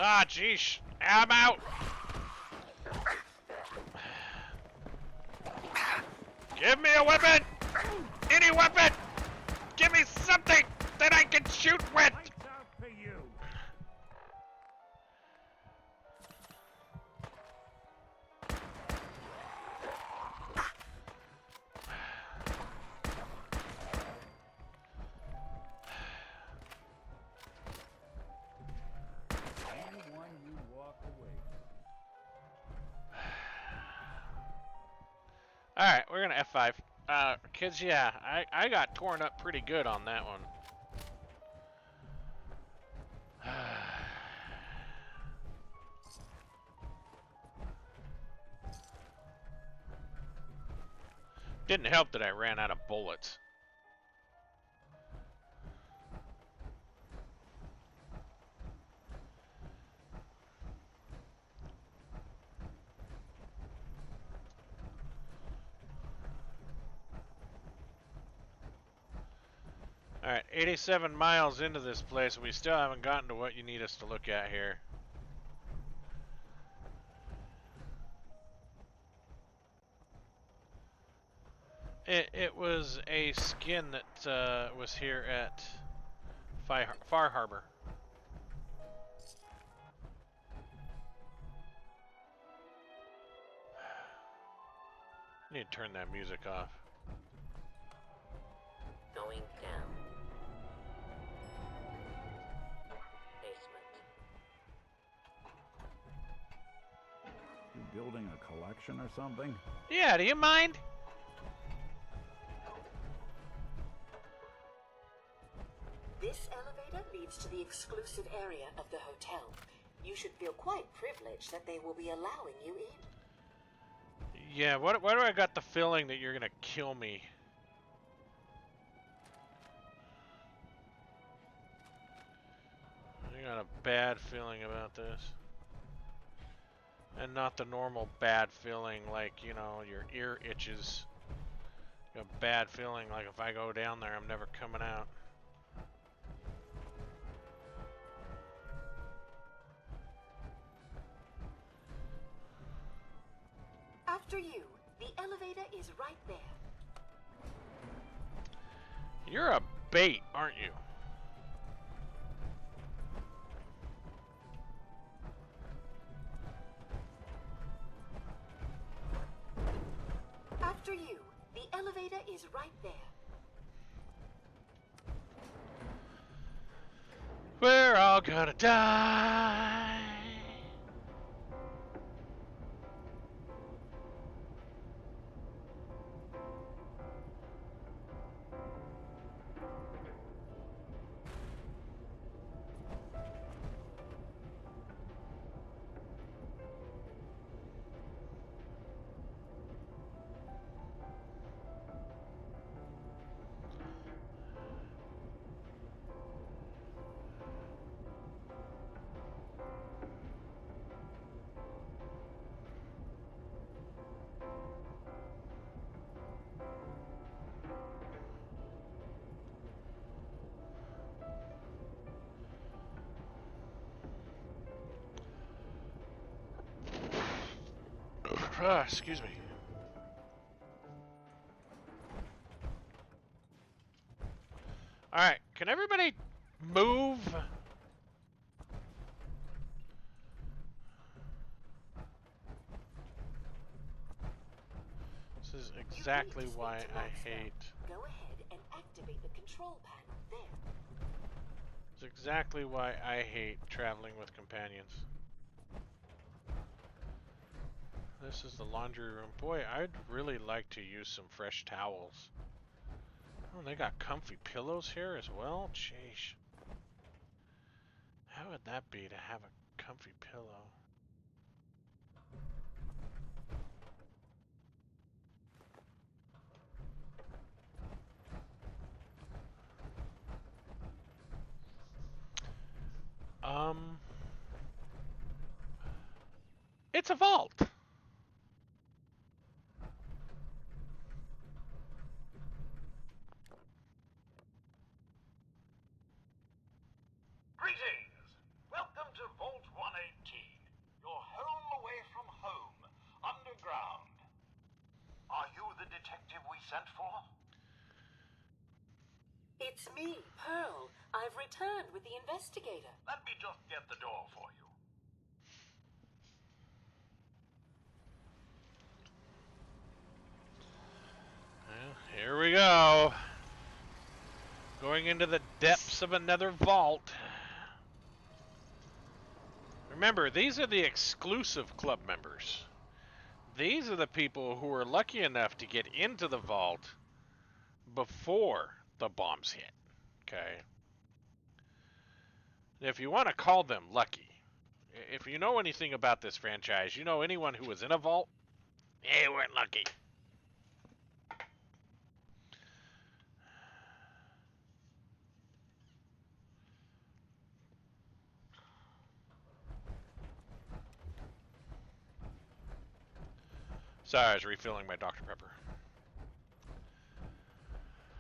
Ah, jeez. I'm out. Give me a weapon! Any weapon! shoot wet! Lights out for you. Anyone you walk away from. Alright, we're gonna F5. Kids, yeah, I got torn up pretty good on that one. Didn't help that I ran out of bullets. Alright, 87 miles into this place, and we still haven't gotten to what you need us to look at here. It was a skin that was here at Far Harbor. I need to turn that music off. Going down. Basement. You building a collection or something? Yeah, do you mind? This elevator leads to the exclusive area of the hotel. You should feel quite privileged that they will be allowing you in. Yeah, why do I got the feeling that you're gonna kill me? I got a bad feeling about this. And not the normal bad feeling like, you know, your ear itches. A bad feeling like if I go down there, I'm never coming out. After you, the elevator is right there. You're a bait, aren't you? After you, the elevator is right there. We're all gonna die. Excuse me. Alright, can everybody move? This is exactly why I hate... Go ahead and activate the control panel there. It's exactly why I hate traveling with companions. This is the laundry room. Boy, I'd really like to use some fresh towels. Oh, they got comfy pillows here as well? Sheesh. How would that be to have a comfy pillow? It's a vault! Greetings! Welcome to Vault 118, your home away from home, underground. Are you the detective we sent for? It's me, Pearl. I've returned with the investigator. Let me just get the door for you. Well, here we go. Going into the depths of another vault. Remember, these are the exclusive club members. These are the people who are lucky enough to get into the vault before the bombs hit. Okay? If you want to call them lucky, if you know anything about this franchise, you know anyone who was in a vault, they weren't lucky. Sorry, I was refilling my Dr. Pepper.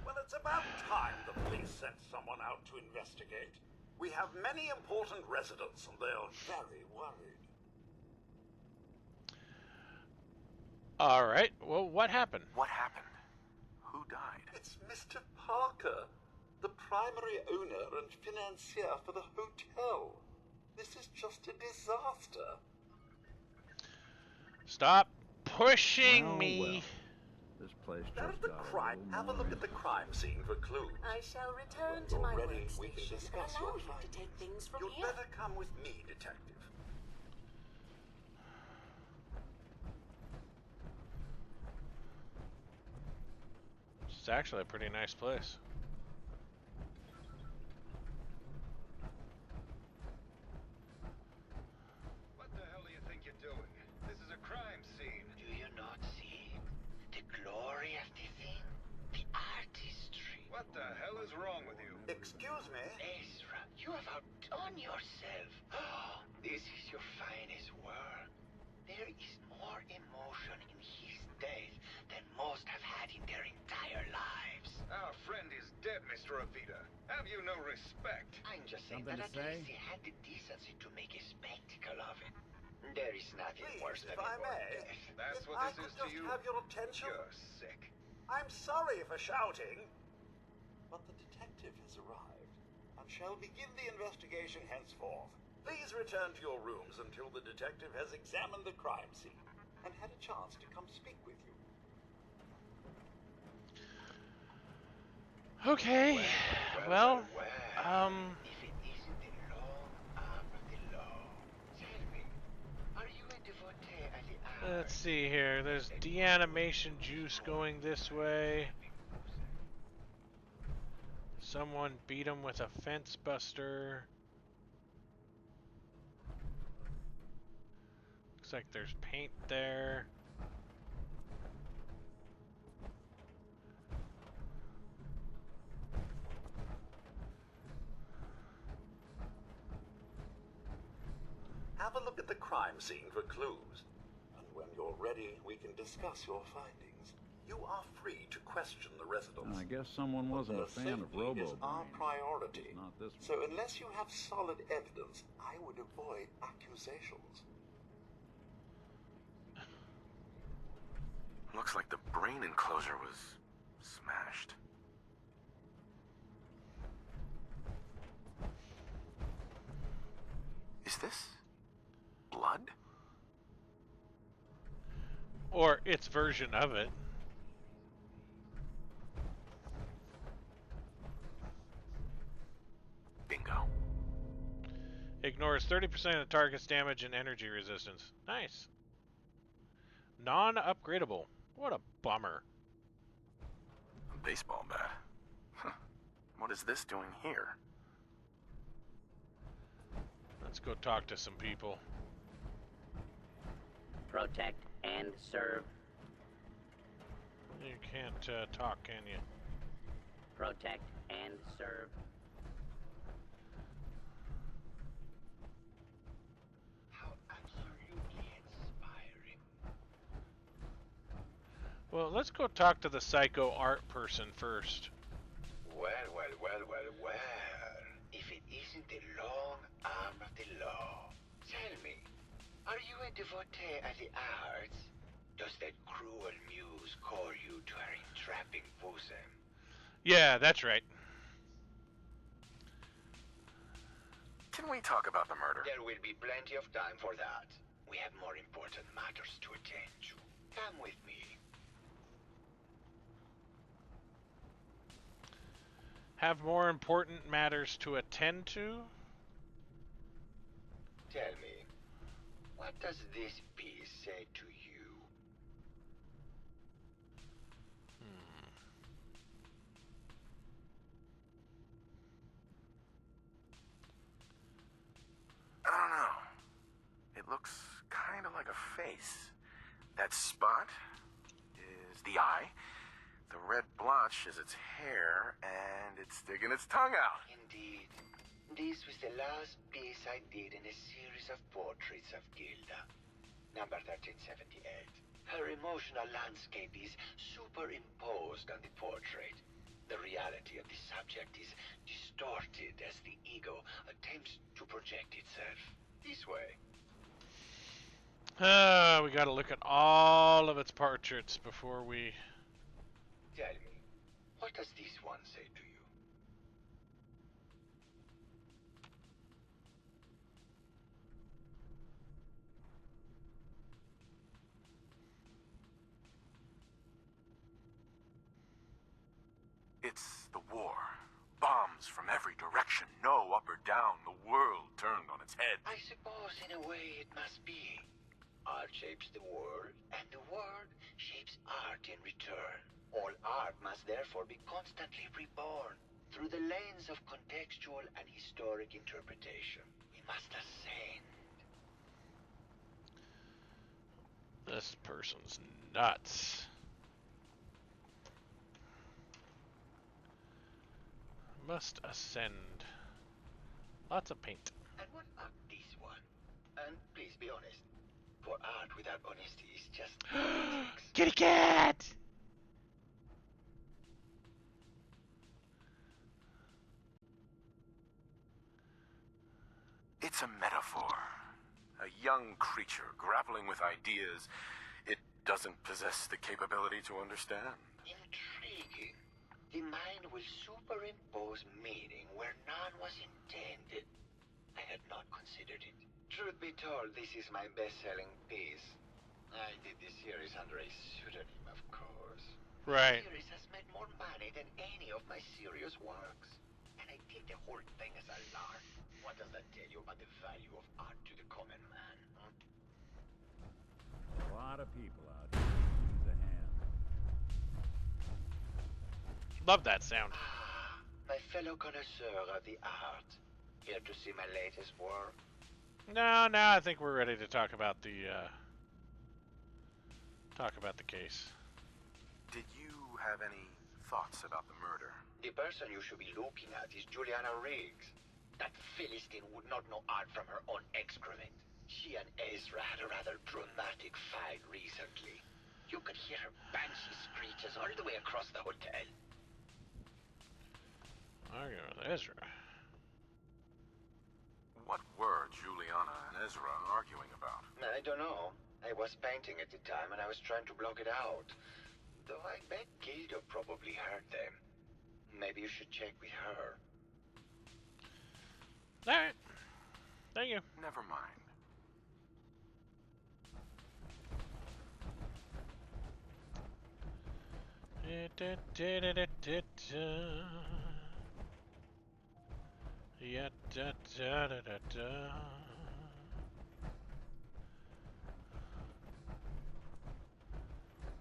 Well, it's about time the police sent someone out to investigate. We have many important residents, and they're very worried. All right. Well, what happened? What happened? Who died? It's Mr. Parker, the primary owner and financier for the hotel. This is just a disaster. Stop pushing Well, me. well. This place There's just the got crime. a Have a little look at the crime scene for clues. I shall return When to you're my ready, we can workstation and discuss allow your you to findings. take things from You'd here. better come with me, detective. It's actually a pretty nice place. What the hell do you think you're doing? This is a crime scene. Do you not see the glory of the thing? The artistry. What the hell is wrong with you? Excuse me? Ezra, you have outdone yourself. This is your finest work. There is more emotion in his death than most have had in their entire lives. Our friend is dead, Mr. Avita. Have you no respect? I'm just saying Something that to at say? least he had the decency to make a spectacle of it. There is nothing Please, worse if than I a work may. death. That's If what I this could is to just you? have your attention. You're sick. I'm sorry for shouting, but the detective has arrived and shall begin the investigation henceforth. Please return to your rooms until the detective has examined the crime scene and had a chance to come speak with you. Okay. Well, If it isn't the long arm of the law, tell me, are you a devotee of the art? let's see here. There's deanimation juice going this way. Someone beat him with a fence buster. Looks like there's paint there. Have a look at the crime scene for clues. And when you're ready, we can discuss your findings. You are free to question the residents. I guess someone wasn't a Their fan of safety is our Robo. priority. Not this So unless you have solid evidence, I would avoid accusations. Looks like the brain enclosure was smashed. Is this blood? Or its version of it. Bingo. Ignores 30% of the target's damage and energy resistance. Nice. Non-upgradable. What a bummer. A baseball bat. Huh. What is this doing here? Let's go talk to some people. Protect and serve. You can't talk, can you? Protect and serve. How absolutely inspiring. Well, let's go talk to the psycho art person first. Well. If it isn't the long arm of the law, tell me, are you a devotee of the arts? Does that cruel muse call you to her entrapping bosom? Yeah, that's right. can we talk about the murder? There will be plenty of time for that. We have more important matters to attend to. Come with me. Have more important matters to attend to? Tell me, what does this piece say to you? I don't know. It looks kind of like a face. That spot is the eye. The red blotch is its hair, and it's sticking its tongue out. Indeed. This was the last piece I did in a series of portraits of Gilda. Number 1378. Her emotional landscape is superimposed on the portrait. The reality of the subject is distorted as the ego attempts to project itself. This way. We gotta look at all of its portraits before we... Tell me, what does this one say to you? It's the war. Bombs from every direction, no up or down. The world turned on its head. I suppose in a way it must be. Art shapes the world, and the world shapes art in return. All art must therefore be constantly reborn through the lens of contextual and historic interpretation. We must ascend. This person's nuts. Must ascend. Lots of paint. And what about this one? And please be honest. For art without honesty is just politics. Kitty cat! It's a metaphor. A young creature grappling with ideas it doesn't possess the capability to understand. Intriguing. The mind will superimpose meaning where none was intended. I had not considered it. Truth be told, this is my best-selling piece. I did this series under a pseudonym, of course. Right. The series has made more money than any of my serious works. And I did the whole thing as a lark. What does that tell you about the value of art to the common man? Huh? A lot of people out here use a hand. Love that sound. My fellow connoisseur of the art. Here to see my latest work? No, I think we're ready to talk about the case. Did you have any thoughts about the murder? The person you should be looking at is Juliana Riggs. That Philistine would not know art from her own excrement. She and Ezra had a rather dramatic fight recently. You could hear her banshee screeches all the way across the hotel. Arguing with Ezra. What were Juliana and Ezra arguing about? I don't know. I was painting at the time and I was trying to block it out. Though I bet Gilda probably heard them. Maybe you should check with her. Alright. Thank you. Never mind. Yeah, da, da, da, da, da.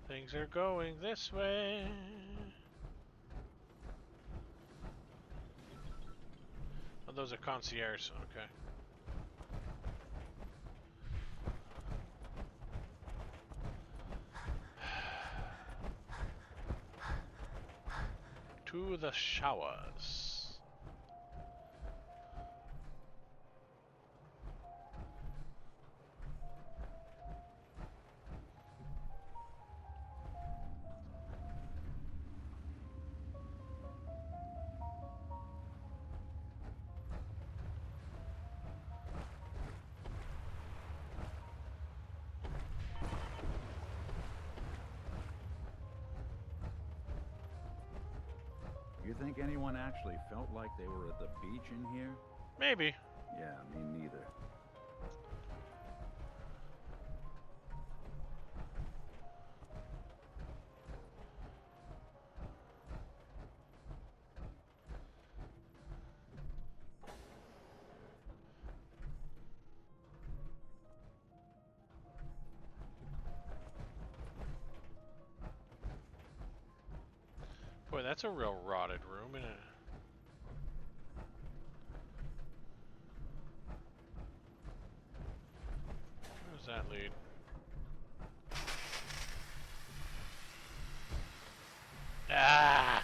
Things are going this way. Oh, those are concierge, okay. To the showers. You think anyone actually felt like they were at the beach in here? Maybe. Yeah, me neither. Boy, that's a real rotted room, isn't it? Where does that lead? Ah!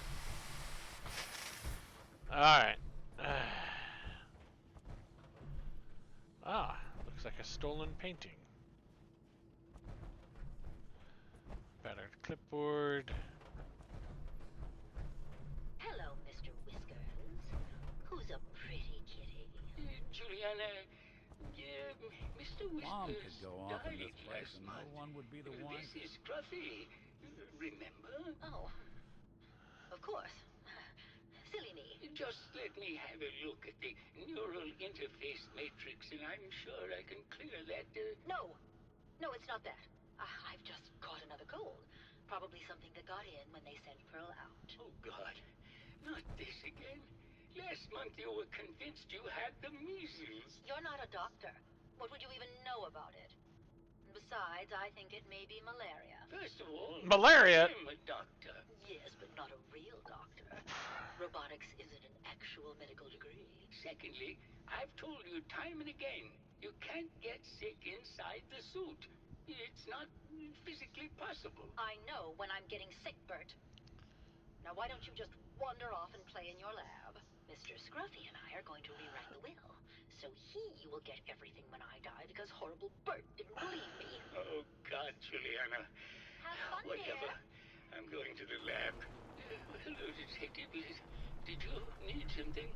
Alright. Ah, looks like a stolen painting. Battered clipboard. Hello, Mr. Whiskers. Who's a pretty kitty? Juliana, Mr. Whiskers Mom could go off in this died place last and no month. one would be the one. This is Scruffy. Remember? Oh, of course. Silly me. Just let me have a look at the neural interface matrix, and I'm sure I can clear that. No, it's not that. I've just caught another cold. Probably something that got in when they sent Pearl out. Oh, God. Not this again. Last month you were convinced you had the measles. You're not a doctor. What would you even know about it? Besides, I think it may be malaria. First of all, Malaria? I'm a doctor. Yes, but not a real doctor. Robotics isn't an actual medical degree. Secondly, I've told you time and again, you can't get sick inside the suit. It's not physically possible. I know when I'm getting sick, Bert. Now why don't you just wander off and play in your lab? Mr. Scruffy and I are going to rewrite the will, so he will get everything when I die because horrible Bert didn't believe me. Oh, God, Juliana. Have fun, Whatever. dear. I'm going to the lab. Hello, Detective. Did you need something?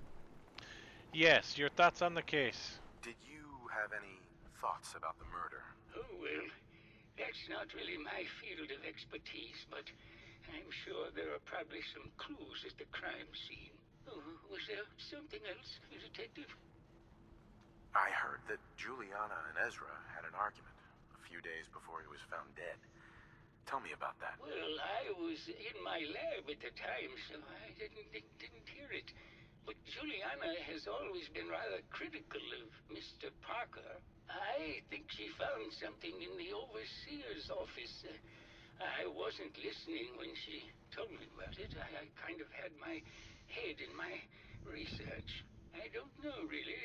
Yes, your thoughts on the case. Did you have any thoughts about the murder? Oh, well, that's not really my field of expertise, but I'm sure there are probably some clues at the crime scene. Oh, was there something else, Detective? I heard that Juliana and Ezra had an argument a few days before he was found dead. Tell me about that. Well, I was in my lab at the time, so I didn't hear it. But Juliana has always been rather critical of Mr. Parker. I think she found something in the overseer's office. I wasn't listening when she told me about it. I kind of had my head in my research. I don't know, really.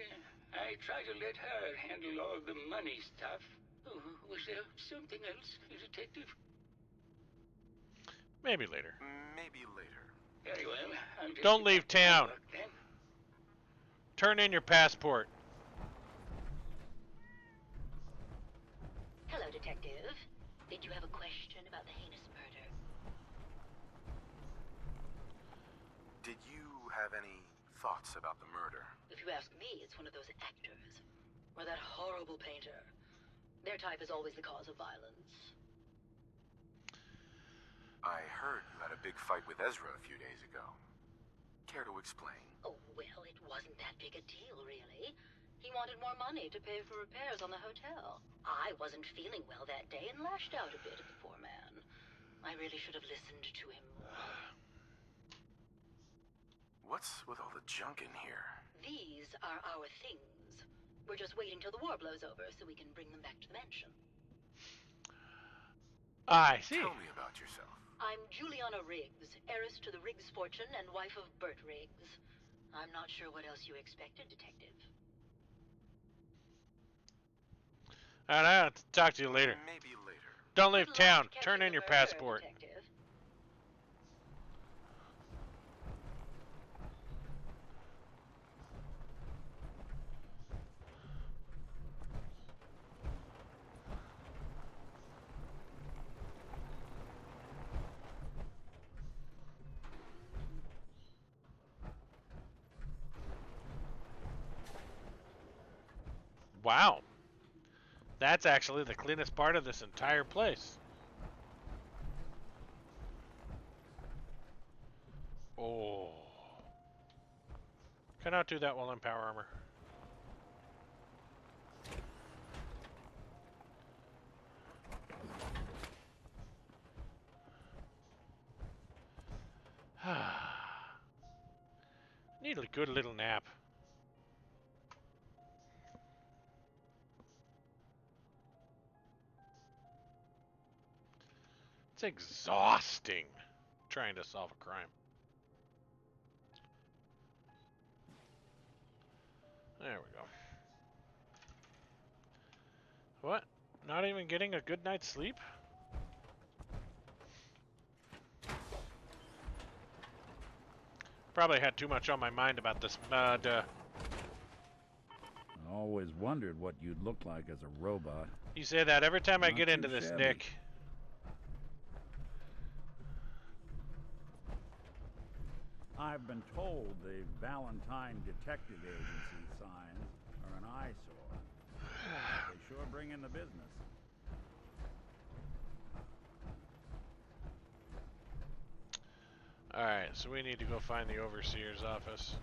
I try to let her handle all the money stuff. Oh, was there something else, Detective? Maybe later. Maybe later. Very well. I'll just Don't leave town. then. Turn in your passport. Hello, Detective. Did you have a question about the heinous murder? Did you have any thoughts about the murder? If you ask me, it's one of those actors. Or that horrible painter. Their type is always the cause of violence. I heard you had a big fight with Ezra a few days ago. Care to explain? Oh, well, it wasn't that big a deal, really. He wanted more money to pay for repairs on the hotel. I wasn't feeling well that day and lashed out a bit at the poor man. I really should have listened to him more. What's with all the junk in here? These are our things. We're just waiting till the war blows over so we can bring them back to the mansion. I see. Tell me about yourself. I'm Juliana Riggs, heiress to the Riggs fortune and wife of Bert Riggs. I'm not sure what else you expected, Detective. Alright, I'll have to talk to you later. Maybe later. Don't leave Good luck town. catching Turn in the your murderer, passport. Detective. Wow. That's actually the cleanest part of this entire place. Oh. Cannot do that while in power armor. Need a good little nap. It's exhausting trying to solve a crime. There we go. What? Not even getting a good night's sleep? Probably had too much on my mind about this mud. I always wondered what you'd look like as a robot. You say that every time I Not get too into this, shabby. Nick. I've been told the Valentine Detective Agency signs are an eyesore. They sure bring in the business. Alright, so we need to go find the overseer's office.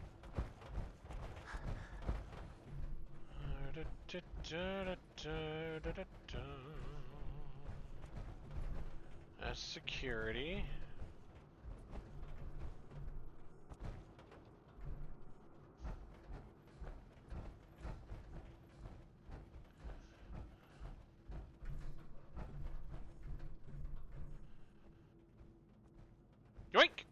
That's security. Yoink!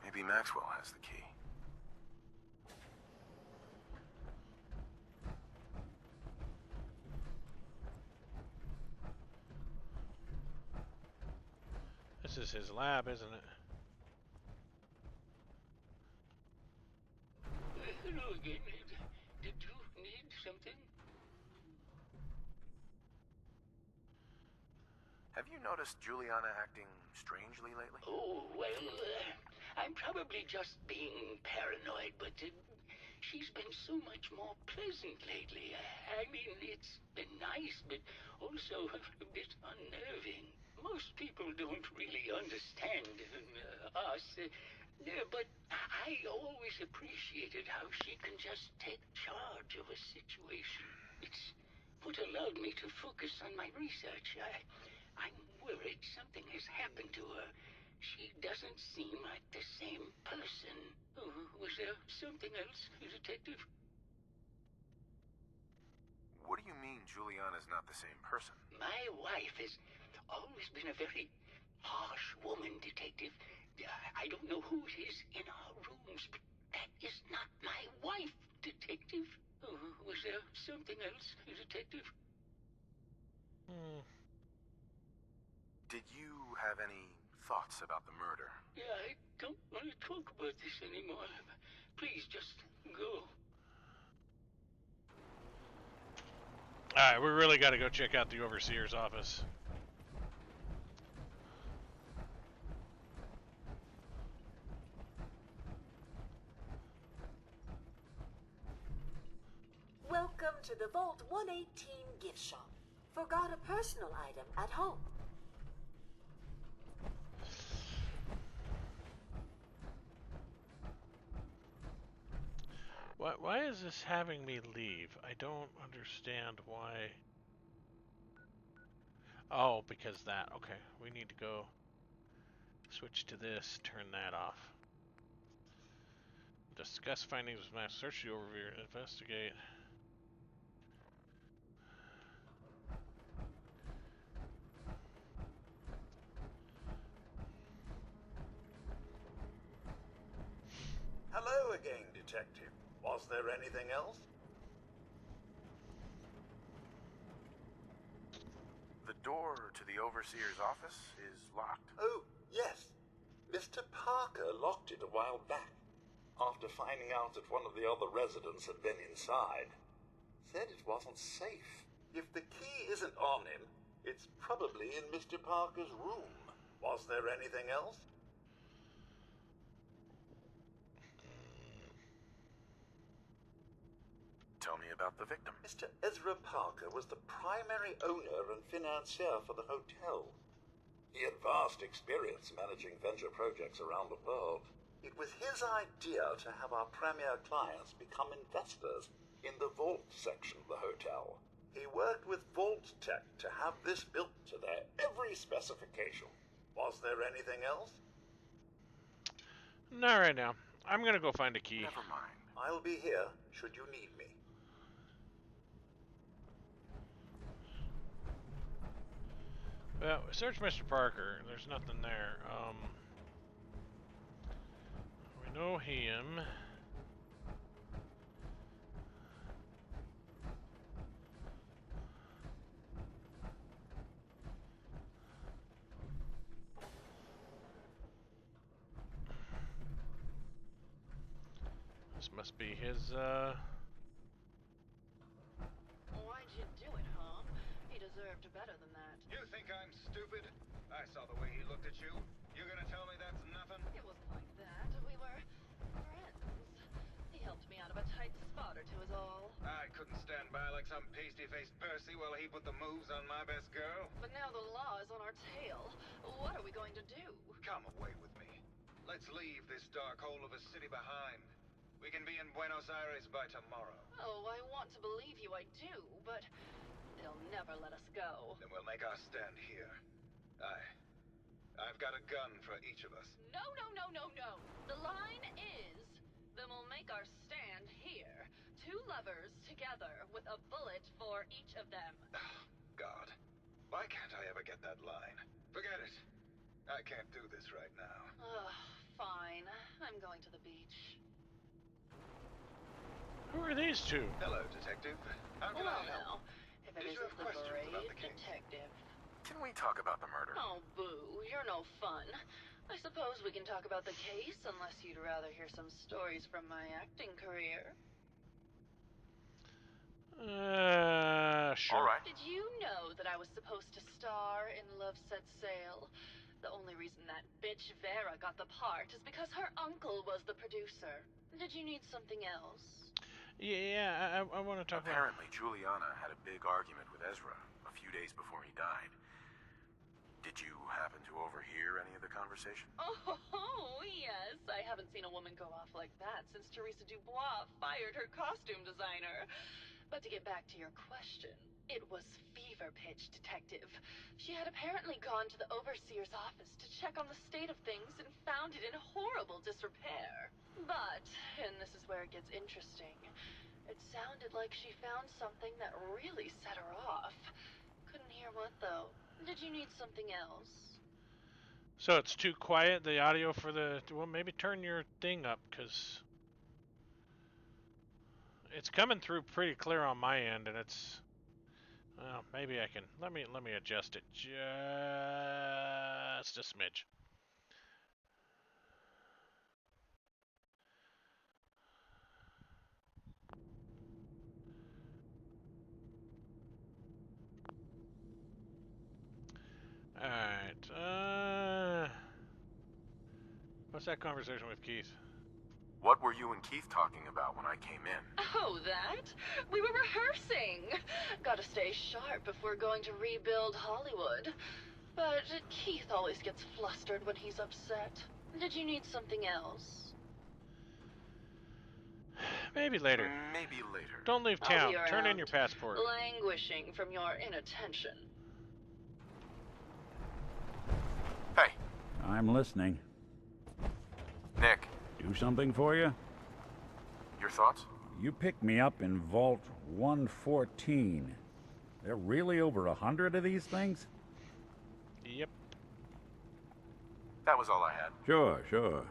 Maybe Maxwell has the key. This is his lab, isn't it? Hello again. Did you need something? Have you noticed Juliana acting strangely lately? Oh, well, I'm probably just being paranoid, but she's been so much more pleasant lately. I mean, it's been nice, but also a bit unnerving. Most people don't really understand us, but I always appreciated how she can just take charge of a situation. It's what allowed me to focus on my research. I'm worried something has happened to her. She doesn't seem like the same person. Oh, was there something else, Detective? What do you mean Juliana's not the same person? My wife has always been a very harsh woman, Detective. I don't know who it is in our rooms, but that is not my wife, Detective. Oh, was there something else, Detective? Did you have any thoughts about the murder? Yeah, I don't want to talk about this anymore. Please, just go. Alright, we really got to go check out the overseer's office. Welcome to the Vault 118 gift shop. Forgot a personal item at home. Why is this having me leave? I don't understand why. Oh, because that. Okay, we need to go switch to this, turn that off. Discuss findings with map, search the overview, investigate. Hello again, Detective. Was there anything else? The door to the overseer's office is locked. Oh, yes. Mr. Parker locked it a while back, after finding out that one of the other residents had been inside. Said it wasn't safe. If the key isn't on him, it's probably in Mr. Parker's room. Was there anything else? tell me about the victim. Mr. Ezra Parker was the primary owner and financier for the hotel. He had vast experience managing venture projects around the world. It was his idea to have our premier clients become investors in the vault section of the hotel. He worked with Vault Tech to have this built to their every specification. Was there anything else? Not right now. I'm gonna go find a key. Never mind. I'll be here should you need me. Well, search Mr. Parker. There's nothing there. We know him. This must be his, Why'd you do it, huh? He deserved better than that. You think I'm stupid? I saw the way he looked at you. You're gonna tell me that's nothing? It wasn't like that. We were friends. He helped me out of a tight spot or two is all. I couldn't stand by like some pasty-faced Percy while he put the moves on my best girl. But now the law is on our tail. What are we going to do? Come away with me. Let's leave this dark hole of a city behind. We can be in Buenos Aires by tomorrow. Oh, I want to believe you, I do, but they'll never let us go. Then we'll make our stand here. I've got a gun for each of us. No, no, no, no, no. The line is, then we'll make our stand here. Two lovers together with a bullet for each of them. God, why can't I ever get that line? Forget it. I can't do this right now. Ugh, fine. I'm going to the beach. who are these two? Hello, detective. How can I help? Well, if it Did you isn't have the questions about brave the case? detective. Can we talk about the murder? Oh, boo, you're no fun. I suppose we can talk about the case, unless you'd rather hear some stories from my acting career. Sure. All right. Did you know that I was supposed to star in Love Set Sail? The only reason that bitch Vera got the part is because her uncle was the producer. Did you need something else? Yeah, I want to talk Apparently, Juliana had a big argument with Ezra a few days before he died. Did you happen to overhear any of the conversation? Oh, yes. I haven't seen a woman go off like that since Teresa Dubois fired her costume designer. But to get back to your question, it was fever pitch, Detective. She had apparently gone to the overseer's office to check on the state of things and found it in horrible disrepair. But, and this is where it gets interesting, it sounded like she found something that really set her off. Couldn't hear what, though. Did you need something else? So it's too quiet, the audio for the... Well, maybe turn your thing up, because... It's coming through pretty clear on my end, and it's... Well, maybe I can... Let me adjust it just a smidge. Alright, what's that conversation with Keith? What were you and Keith talking about when I came in? Oh, that? We were rehearsing. Gotta stay sharp if we're going to rebuild Hollywood. But Keith always gets flustered when he's upset. Did you need something else? Maybe later. Maybe later. Don't leave I'll town. be Turn in around, your passport. languishing from your inattention. Hey, I'm listening. Nick, Do something for you? your thoughts? You picked me up in Vault 114. There are really over 100 of these things? Yep. That was all I had. Sure, sure.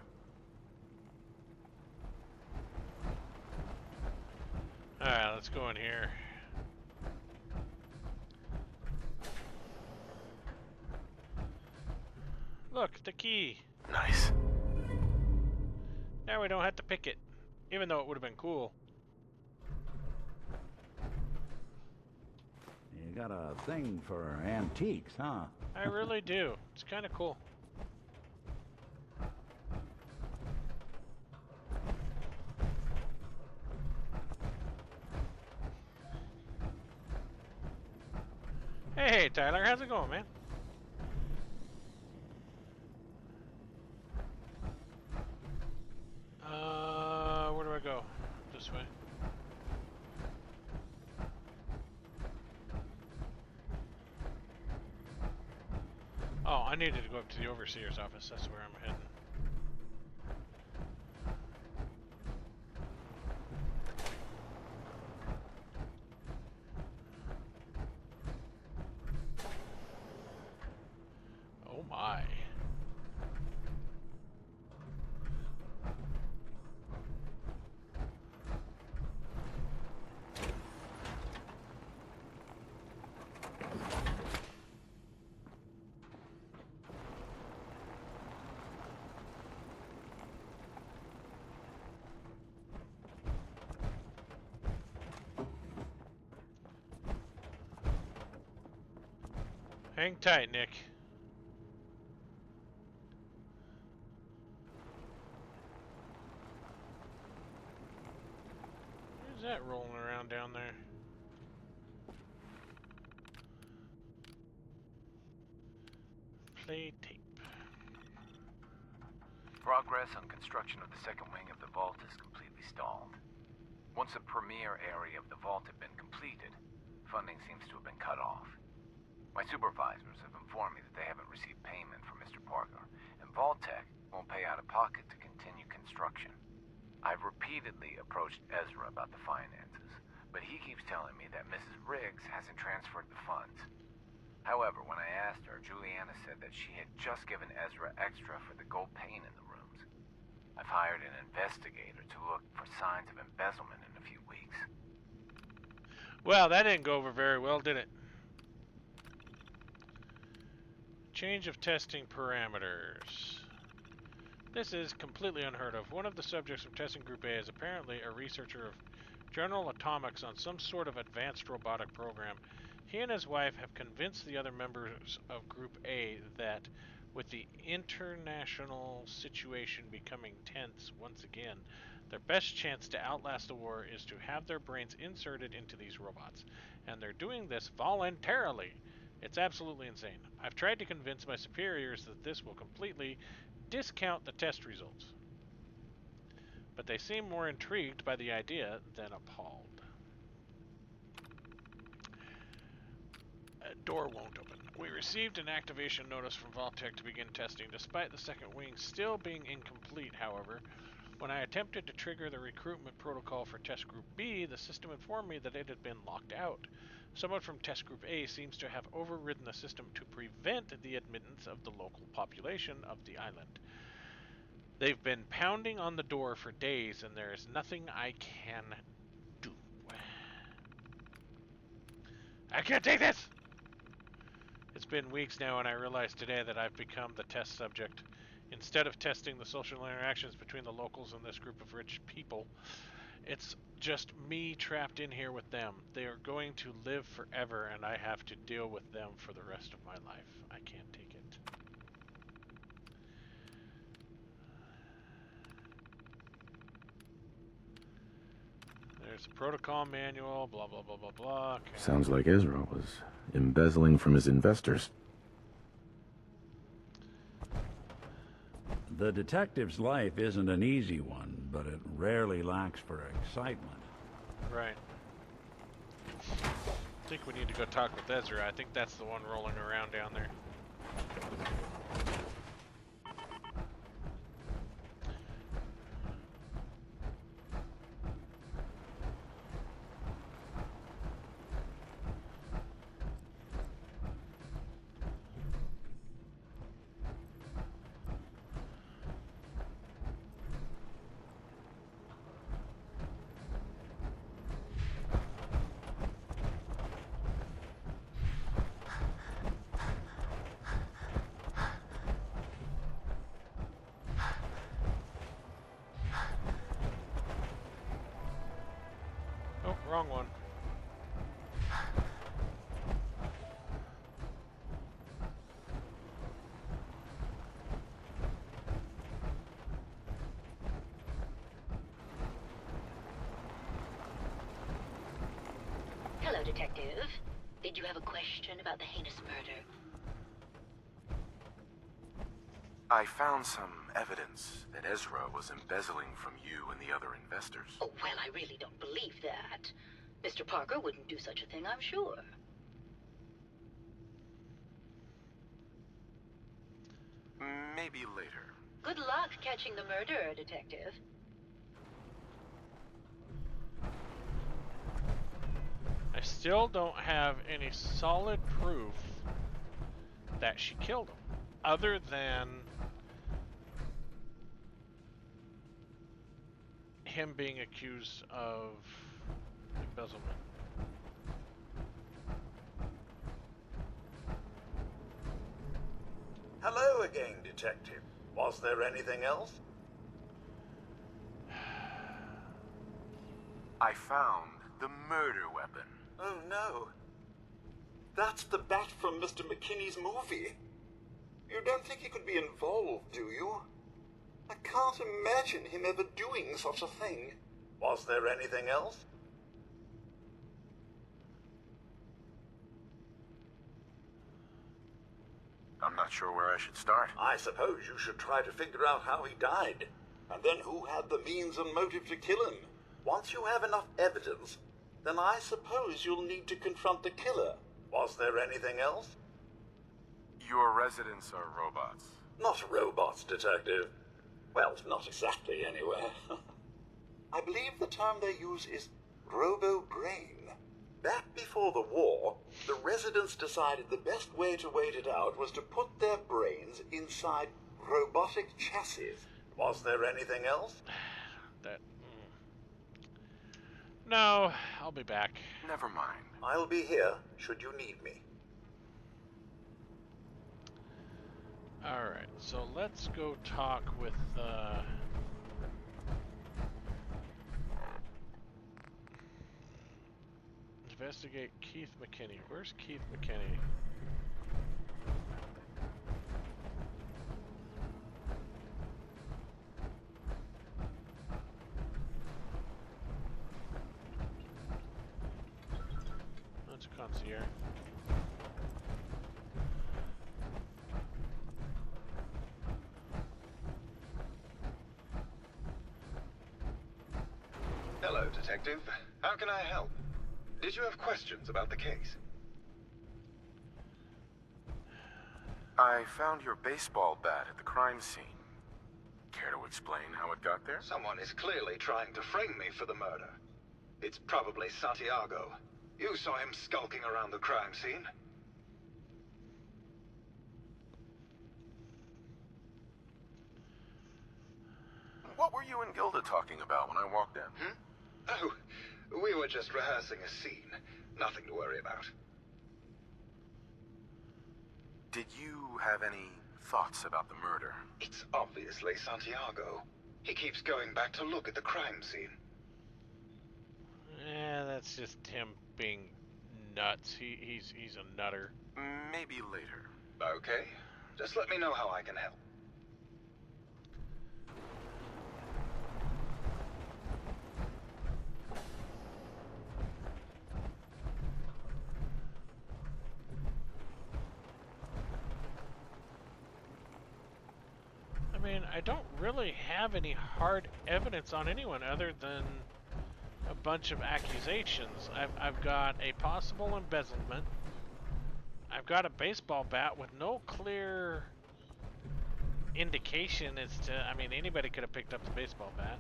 Alright, let's go in here. Look, the key. Nice. Now we don't have to pick it, even though it would have been cool. You got a thing for antiques, huh? I really do. It's kind of cool. Hey, Tyler, how's it going, man? Where do I go? This way. Oh, I needed to go up to the Overseer's office. That's where I'm heading. Oh my. Hang tight, Nick. Who's that rolling around down there? Play tape. Progress on construction of the second wing of the vault is completely stalled. Once the premier area of the vault had been completed, funding seems to have been cut off. My supervisors have informed me that they haven't received payment from Mr. Parker, and Vault-Tec won't pay out of pocket to continue construction. I've repeatedly approached Ezra about the finances, but he keeps telling me that Mrs. Riggs hasn't transferred the funds. However, when I asked her, Juliana said that she had just given Ezra extra for the gold paint in the rooms. I've hired an investigator to look for signs of embezzlement in a few weeks. Well, that didn't go over very well, did it? Change of testing parameters. This is completely unheard of. One of the subjects from testing Group A is apparently a researcher of General Atomics on some sort of advanced robotic program. He and his wife have convinced the other members of Group A that, with the international situation becoming tense once again, their best chance to outlast the war is to have their brains inserted into these robots. And they're doing this voluntarily. It's absolutely insane. I've tried to convince my superiors that this will completely discount the test results, but they seem more intrigued by the idea than appalled. A door won't open. We received an activation notice from Vault-Tec to begin testing. Despite the second wing still being incomplete, however, when I attempted to trigger the recruitment protocol for Test Group B, the system informed me that it had been locked out. Someone from Test Group A seems to have overridden the system to prevent the admittance of the local population of the island. They've been pounding on the door for days, and there is nothing I can do. I can't take this! It's been weeks now, and I realize today that I've become the test subject. Instead of testing the social interactions between the locals and this group of rich people, it's just me trapped in here with them. They are going to live forever, and I have to deal with them for the rest of my life. I can't take it. There's a protocol manual, blah, blah, blah, blah, blah. Okay. Sounds like Ezra was embezzling from his investors. The detective's life isn't an easy one, but it rarely lacks for excitement. Right. I think we need to go talk with Ezra. I think that's the one rolling around down there. Wrong one. Hello, Detective. Did you have a question about the heinous murder? I found some evidence that Ezra was embezzling from you and the other investors. Oh, well, I really don't believe that. Mr. Parker wouldn't do such a thing, I'm sure. Maybe later. Good luck catching the murderer, Detective. I still don't have any solid proof that she killed him, other than him being accused of embezzlement. Hello again, Detective. Was there anything else? I found the murder weapon. Oh no. That's the bat from Mr. McKinney's movie. You don't think he could be involved, do you? I can't imagine him ever doing such a thing. Was there anything else? I'm not sure where I should start. I suppose you should try to figure out how he died, and then who had the means and motive to kill him. Once you have enough evidence, then I suppose you'll need to confront the killer. Was there anything else? Your residents are robots. Not robots, Detective. Well, not exactly, anyway. I believe the term they use is robo-brain. Back before the war, the residents decided the best way to wait it out was to put their brains inside robotic chassis. Was there anything else? That... No, I'll be back. Never mind. I'll be here, should you need me. Alright, so let's go talk with, investigate Keith McKinney. Where's Keith McKinney? That's a concierge. Hello, Detective. How can I help? Did you have questions about the case? I found your baseball bat at the crime scene. Care to explain how it got there? Someone is clearly trying to frame me for the murder. It's probably Santiago. You saw him skulking around the crime scene. What were you and Gilda talking about when I walked in? Oh, we were just rehearsing a scene. Nothing to worry about. Did you have any thoughts about the murder? It's obviously Santiago. He keeps going back to look at the crime scene. Yeah, that's just him being nuts. He's a nutter. Maybe later. Okay. Just let me know how I can help. I mean, I don't really have any hard evidence on anyone other than a bunch of accusations. I've got a possible embezzlement. I've got a baseball bat with no clear indication as to, I mean, anybody could have picked up the baseball bat.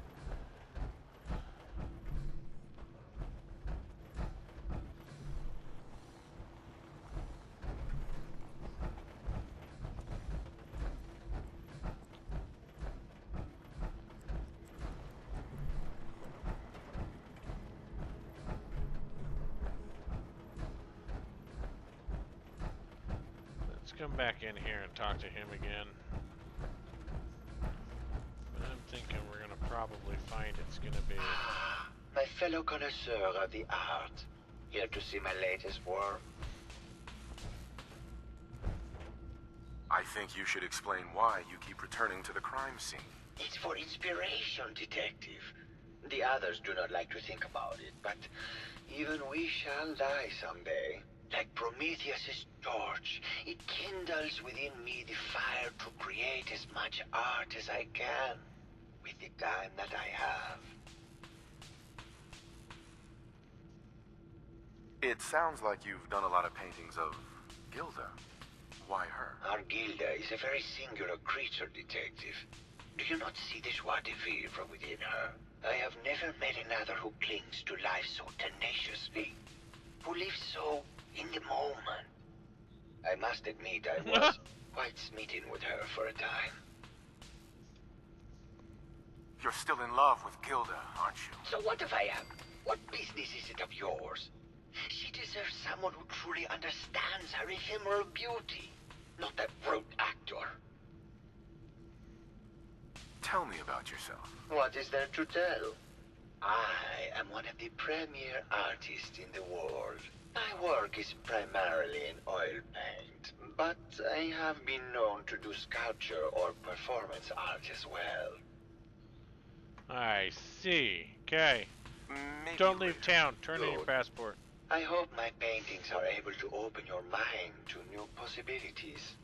Come back in here and talk to him again. But I'm thinking we're gonna probably find it's gonna be... My fellow connoisseur of the art, here to see my latest work. I think you should explain why you keep returning to the crime scene. It's for inspiration, Detective. The others do not like to think about it, but even we shall die someday. Like Prometheus's torch, it kindles within me the fire to create as much art as I can with the time that I have. It sounds like you've done a lot of paintings of Gilda. Why her? Our Gilda is a very singular creature, detective. Do you not see the joie de vivre within her? I have never met another who clings to life so tenaciously, who lives so in the moment. I must admit I was quite smitten with her for a time. You're still in love with Gilda, aren't you? So what if I am? What business is it of yours? She deserves someone who truly understands her ephemeral beauty, not that rote actor. Tell me about yourself. What is there to tell? I am one of the premier artists in the world. My work is primarily in oil paint, but I have been known to do sculpture or performance art as well. I see. Okay. Maybe Don't leave town. Turn in your passport. I hope my paintings are able to open your mind to new possibilities.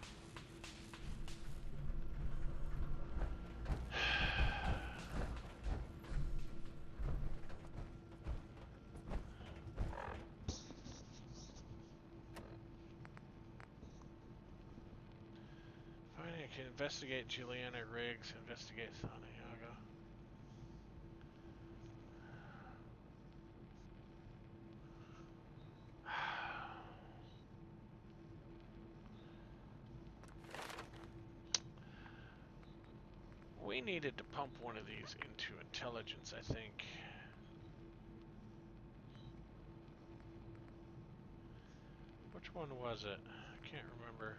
Finally, I can investigate Juliana Riggs. Investigate Santiago. We needed to pump one of these into intelligence, I think. Which one was it? I can't remember.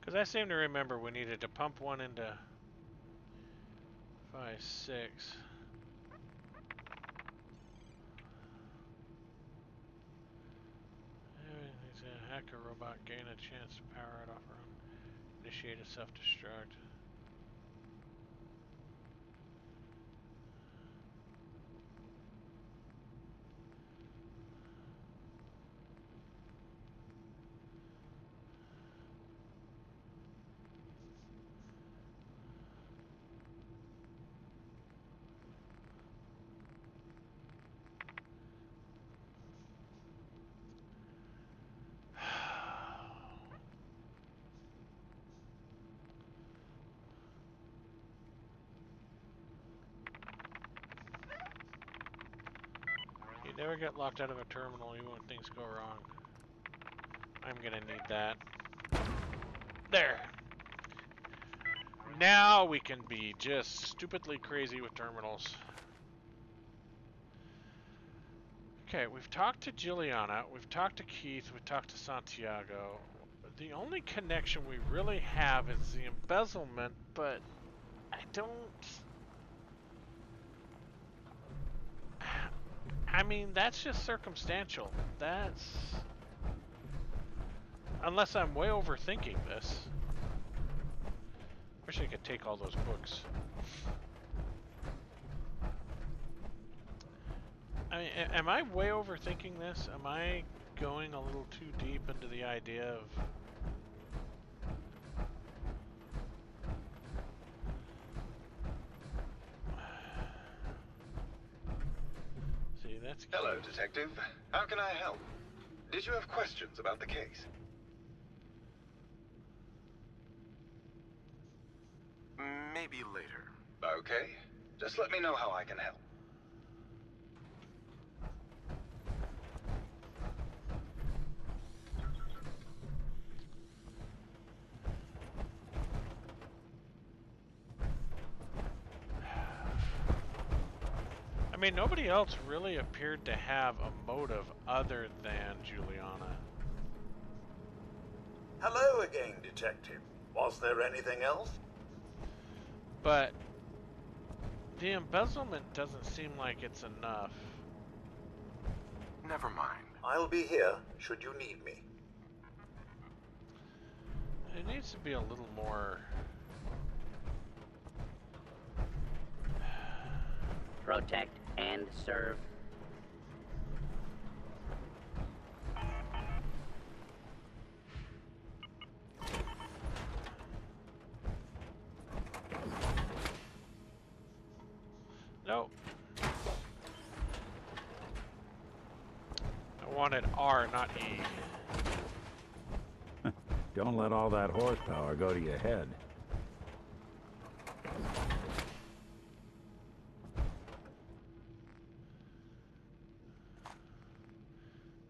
Because I seem to remember we needed to pump one into 5, 6. Needs a hacker robot gain a chance to power it off her own. Initiate a self-destruct. You never get locked out of a terminal even when things go wrong. I'm gonna need that. There! Now we can be just stupidly crazy with terminals. Okay, we've talked to Juliana, we've talked to Keith, we've talked to Santiago. The only connection we really have is the embezzlement, but I don't... I mean, that's just circumstantial. That's... Unless I'm way overthinking this. Wish I could take all those books. I mean, am I way overthinking this? Am I going a little too deep into the idea of... See, that's... Hello, Detective. How can I help? Did you have questions about the case? Maybe later. Okay. Just let me know how I can help. I mean, nobody else really appeared to have a motive other than Juliana. Hello Hello again, Detective. Was there anything else? But the embezzlement doesn't seem like it's enough. Never mind. I'll be here, should you need me. It needs to be a little more... Protect and serve. Nope. I wanted R, not E. Don't let all that horsepower go to your head.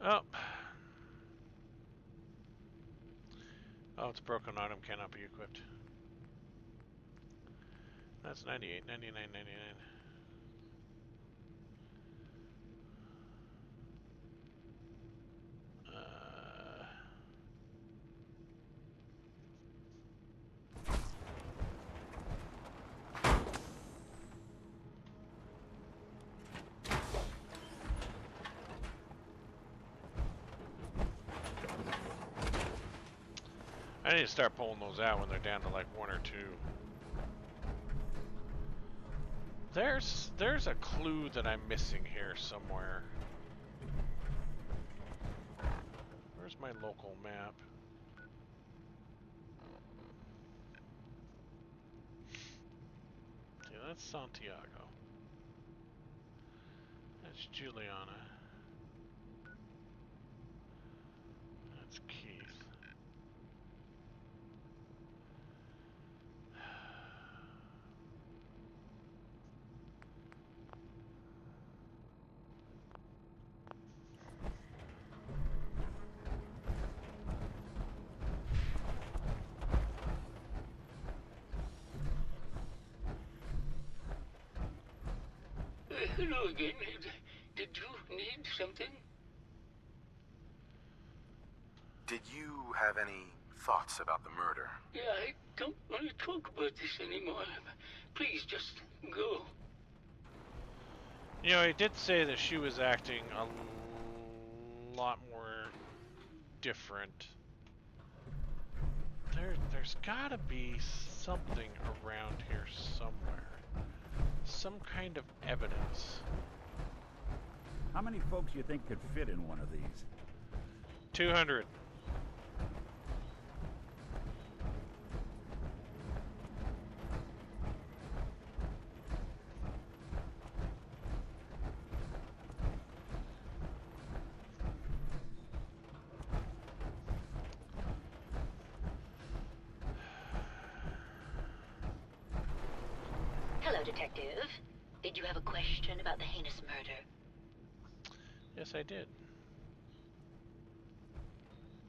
Oh. Oh, it's a broken item, cannot be equipped. That's 98, 99, 99. I need to start pulling those out when they're down to like 1 or 2. There's a clue that I'm missing here somewhere. Where's my local map? Yeah, that's Santiago. That's Juliana. That's Keith. Hello again. Did you need something? Did you have any thoughts about the murder? Yeah, I don't want to talk about this anymore. Please, just go. You know, he did say that she was acting a lot more different. There's gotta be something around here somewhere. Some kind of evidence. How many folks you think could fit in one of these? 200. Hello, Detective. Did you have a question about the heinous murder? Yes, I did.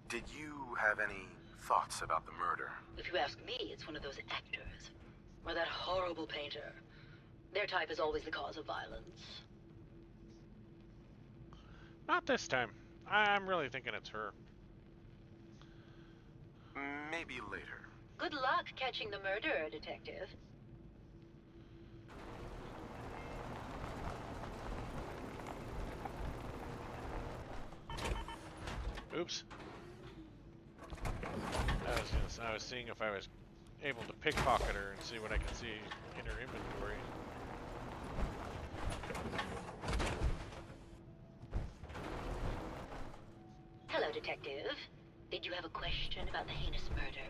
Did you have any thoughts about the murder? If you ask me, it's one of those actors. Or that horrible painter. Their type is always the cause of violence. Not this time. I'm really thinking it's her. Maybe later. Good luck catching the murderer, Detective. Oops. I was seeing if I was able to pickpocket her and see what I can see in her inventory. Hello, Detective. Did you have a question about the heinous murder?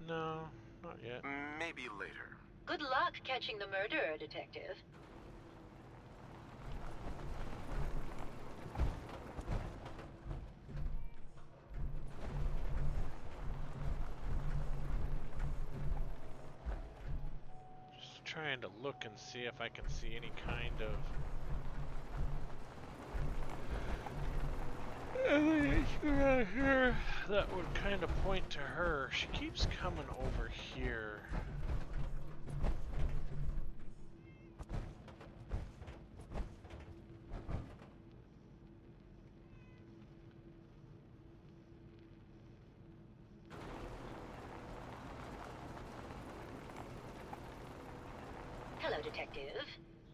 No, not yet. Maybe later. Good luck catching the murderer, Detective. Just trying to look and see if I can see any kind of around here that would kind of point to her. She keeps coming over here. Hello, Detective.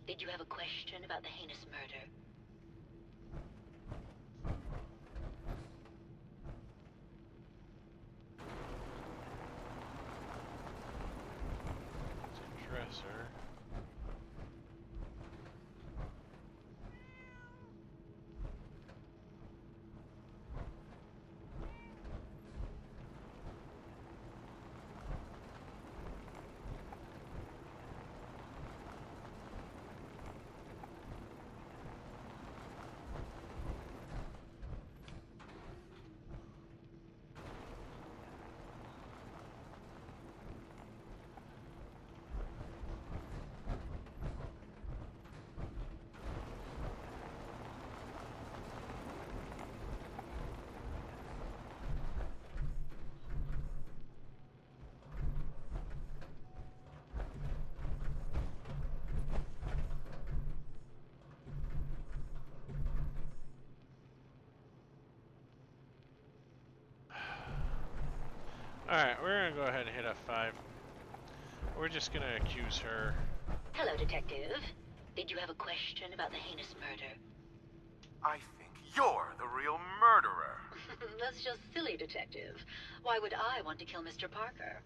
Did you have a question about the heinous murder? Dresser. Alright, we're gonna go ahead and hit F5. We're just gonna accuse her. Hello, Detective. Did you have a question about the heinous murder? I think you're the real murderer. That's just silly, Detective. Why would I want to kill Mr. Parker?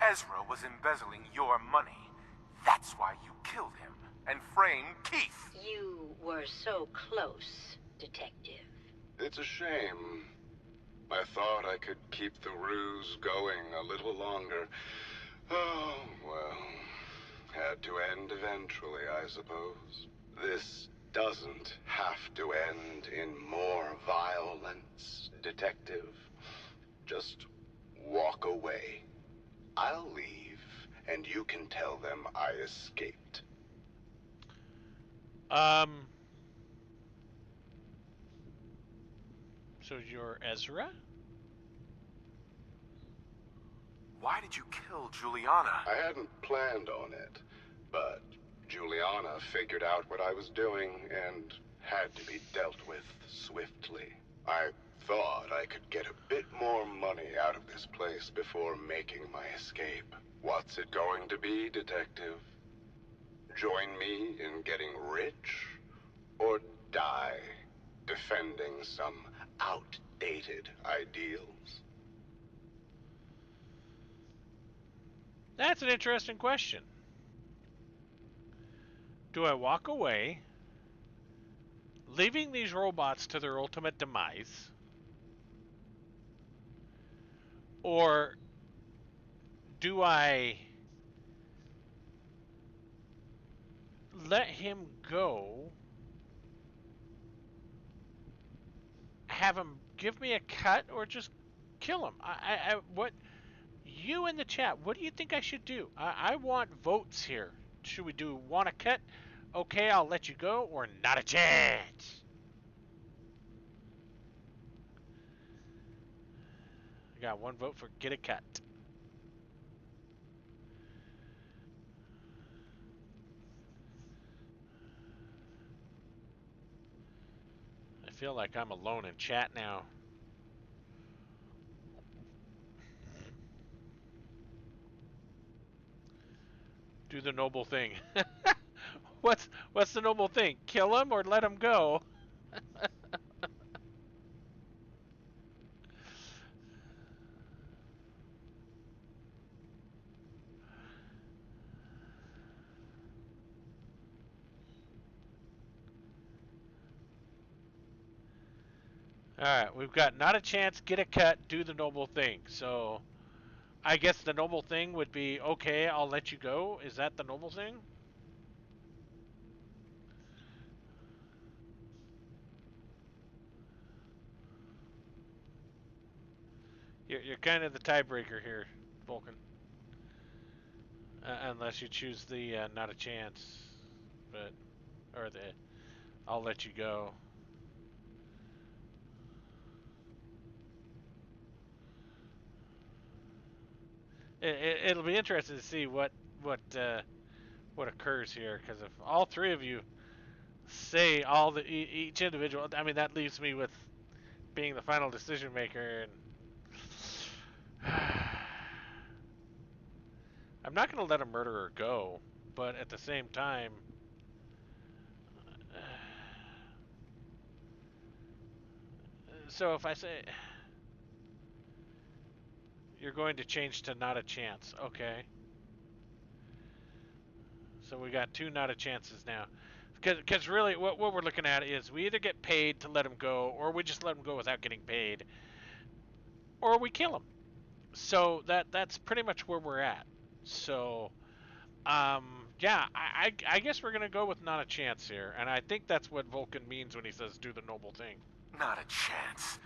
Ezra was embezzling your money. That's why you killed him and framed Keith. You were so close, Detective. It's a shame. I thought I could keep the ruse going a little longer. Oh, well. Had to end eventually, I suppose. This doesn't have to end in more violence, Detective. Just walk away. I'll leave, and you can tell them I escaped. So you're Ezra? Why did you kill Juliana? I hadn't planned on it, but Juliana figured out what I was doing and had to be dealt with swiftly. I thought I could get a bit more money out of this place before making my escape. What's it going to be, Detective? Join me in getting rich? Or die defending some outdated ideals? That's an interesting question. Do I walk away, leaving these robots to their ultimate demise? Or do I let him go, have him give me a cut, or just kill him? What, you in the chat, what do you think I should do? I want votes here. Should we do want a cut? Okay, I'll let you go, or not a chance? I got one vote for get a cut. I feel like I'm alone in chat now. Do the noble thing. What's the noble thing? Kill him or let him go? Alright, we've got not a chance, get a cut, do the noble thing. So, I guess the noble thing would be, okay, I'll let you go. Is that the noble thing? You're kind of the tiebreaker here, Vulcan. Unless you choose the not a chance, but, or the I'll let you go. It'll be interesting to see what occurs here, because if all three of you say all the each individual, I mean, that leaves me with being the final decision maker, and I'm not going to let a murderer go, but at the same time, so if I say you're going to change to not a chance, okay. So we got 2 not a chances now. Because really what we're looking at is we either get paid to let him go, or we just let him go without getting paid, or we kill him. So that's pretty much where we're at. So, yeah, I guess we're going to go with not a chance here. And I think that's what Vulcan means when he says do the noble thing. Not a chance.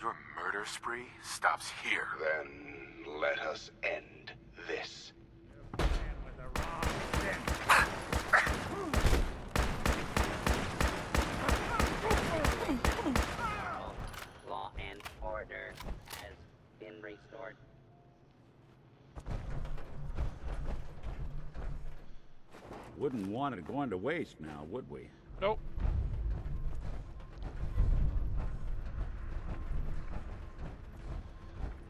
Your murder spree stops here. Then let us end this. Law and order has been restored. Wouldn't want it going to waste now, would we? Nope.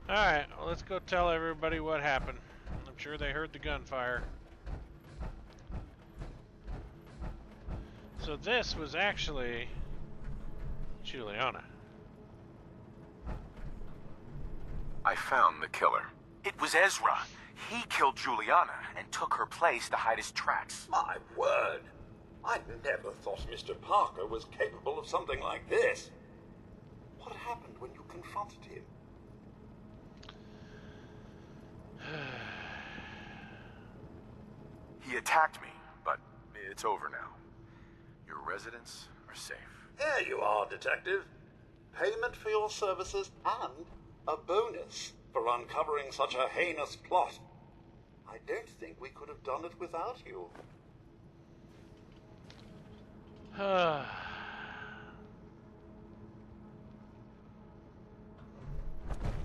Alright, well, let's go tell everybody what happened. I'm sure they heard the gunfire. So this was actually Juliana. I found the killer. It was Ezra. He killed Juliana and took her place to hide his tracks. My word! I never thought Mr. Parker was capable of something like this. What happened when you confronted him? He attacked me, but it's over now. Your residents are safe. Here you are, Detective. Payment for your services and a bonus for uncovering such a heinous plot. I don't think we could have done it without you.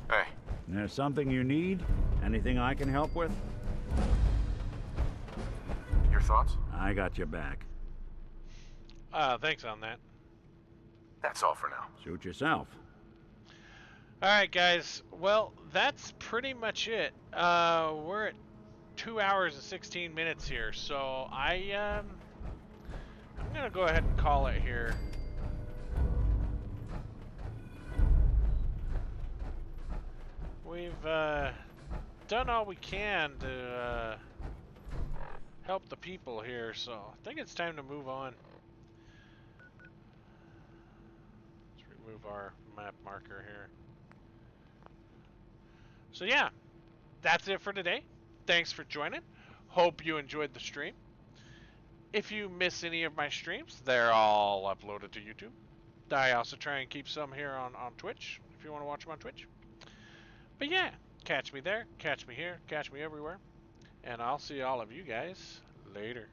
Hey. There's something you need? Anything I can help with? Your thoughts? I got your back. Thanks on that. That's all for now. Suit yourself. Alright, guys. Well, that's pretty much it. We're at 2 hours and 16 minutes here, so I'm gonna go ahead and call it here. We've done all we can to help the people here, so I think it's time to move on. Let's remove our map marker here. So yeah, that's it for today. Thanks for joining. Hope you enjoyed the stream. If you miss any of my streams, they're all uploaded to YouTube. I also try and keep some here on Twitch, if you want to watch them on Twitch. But yeah, catch me there, catch me here, catch me everywhere. And I'll see all of you guys later.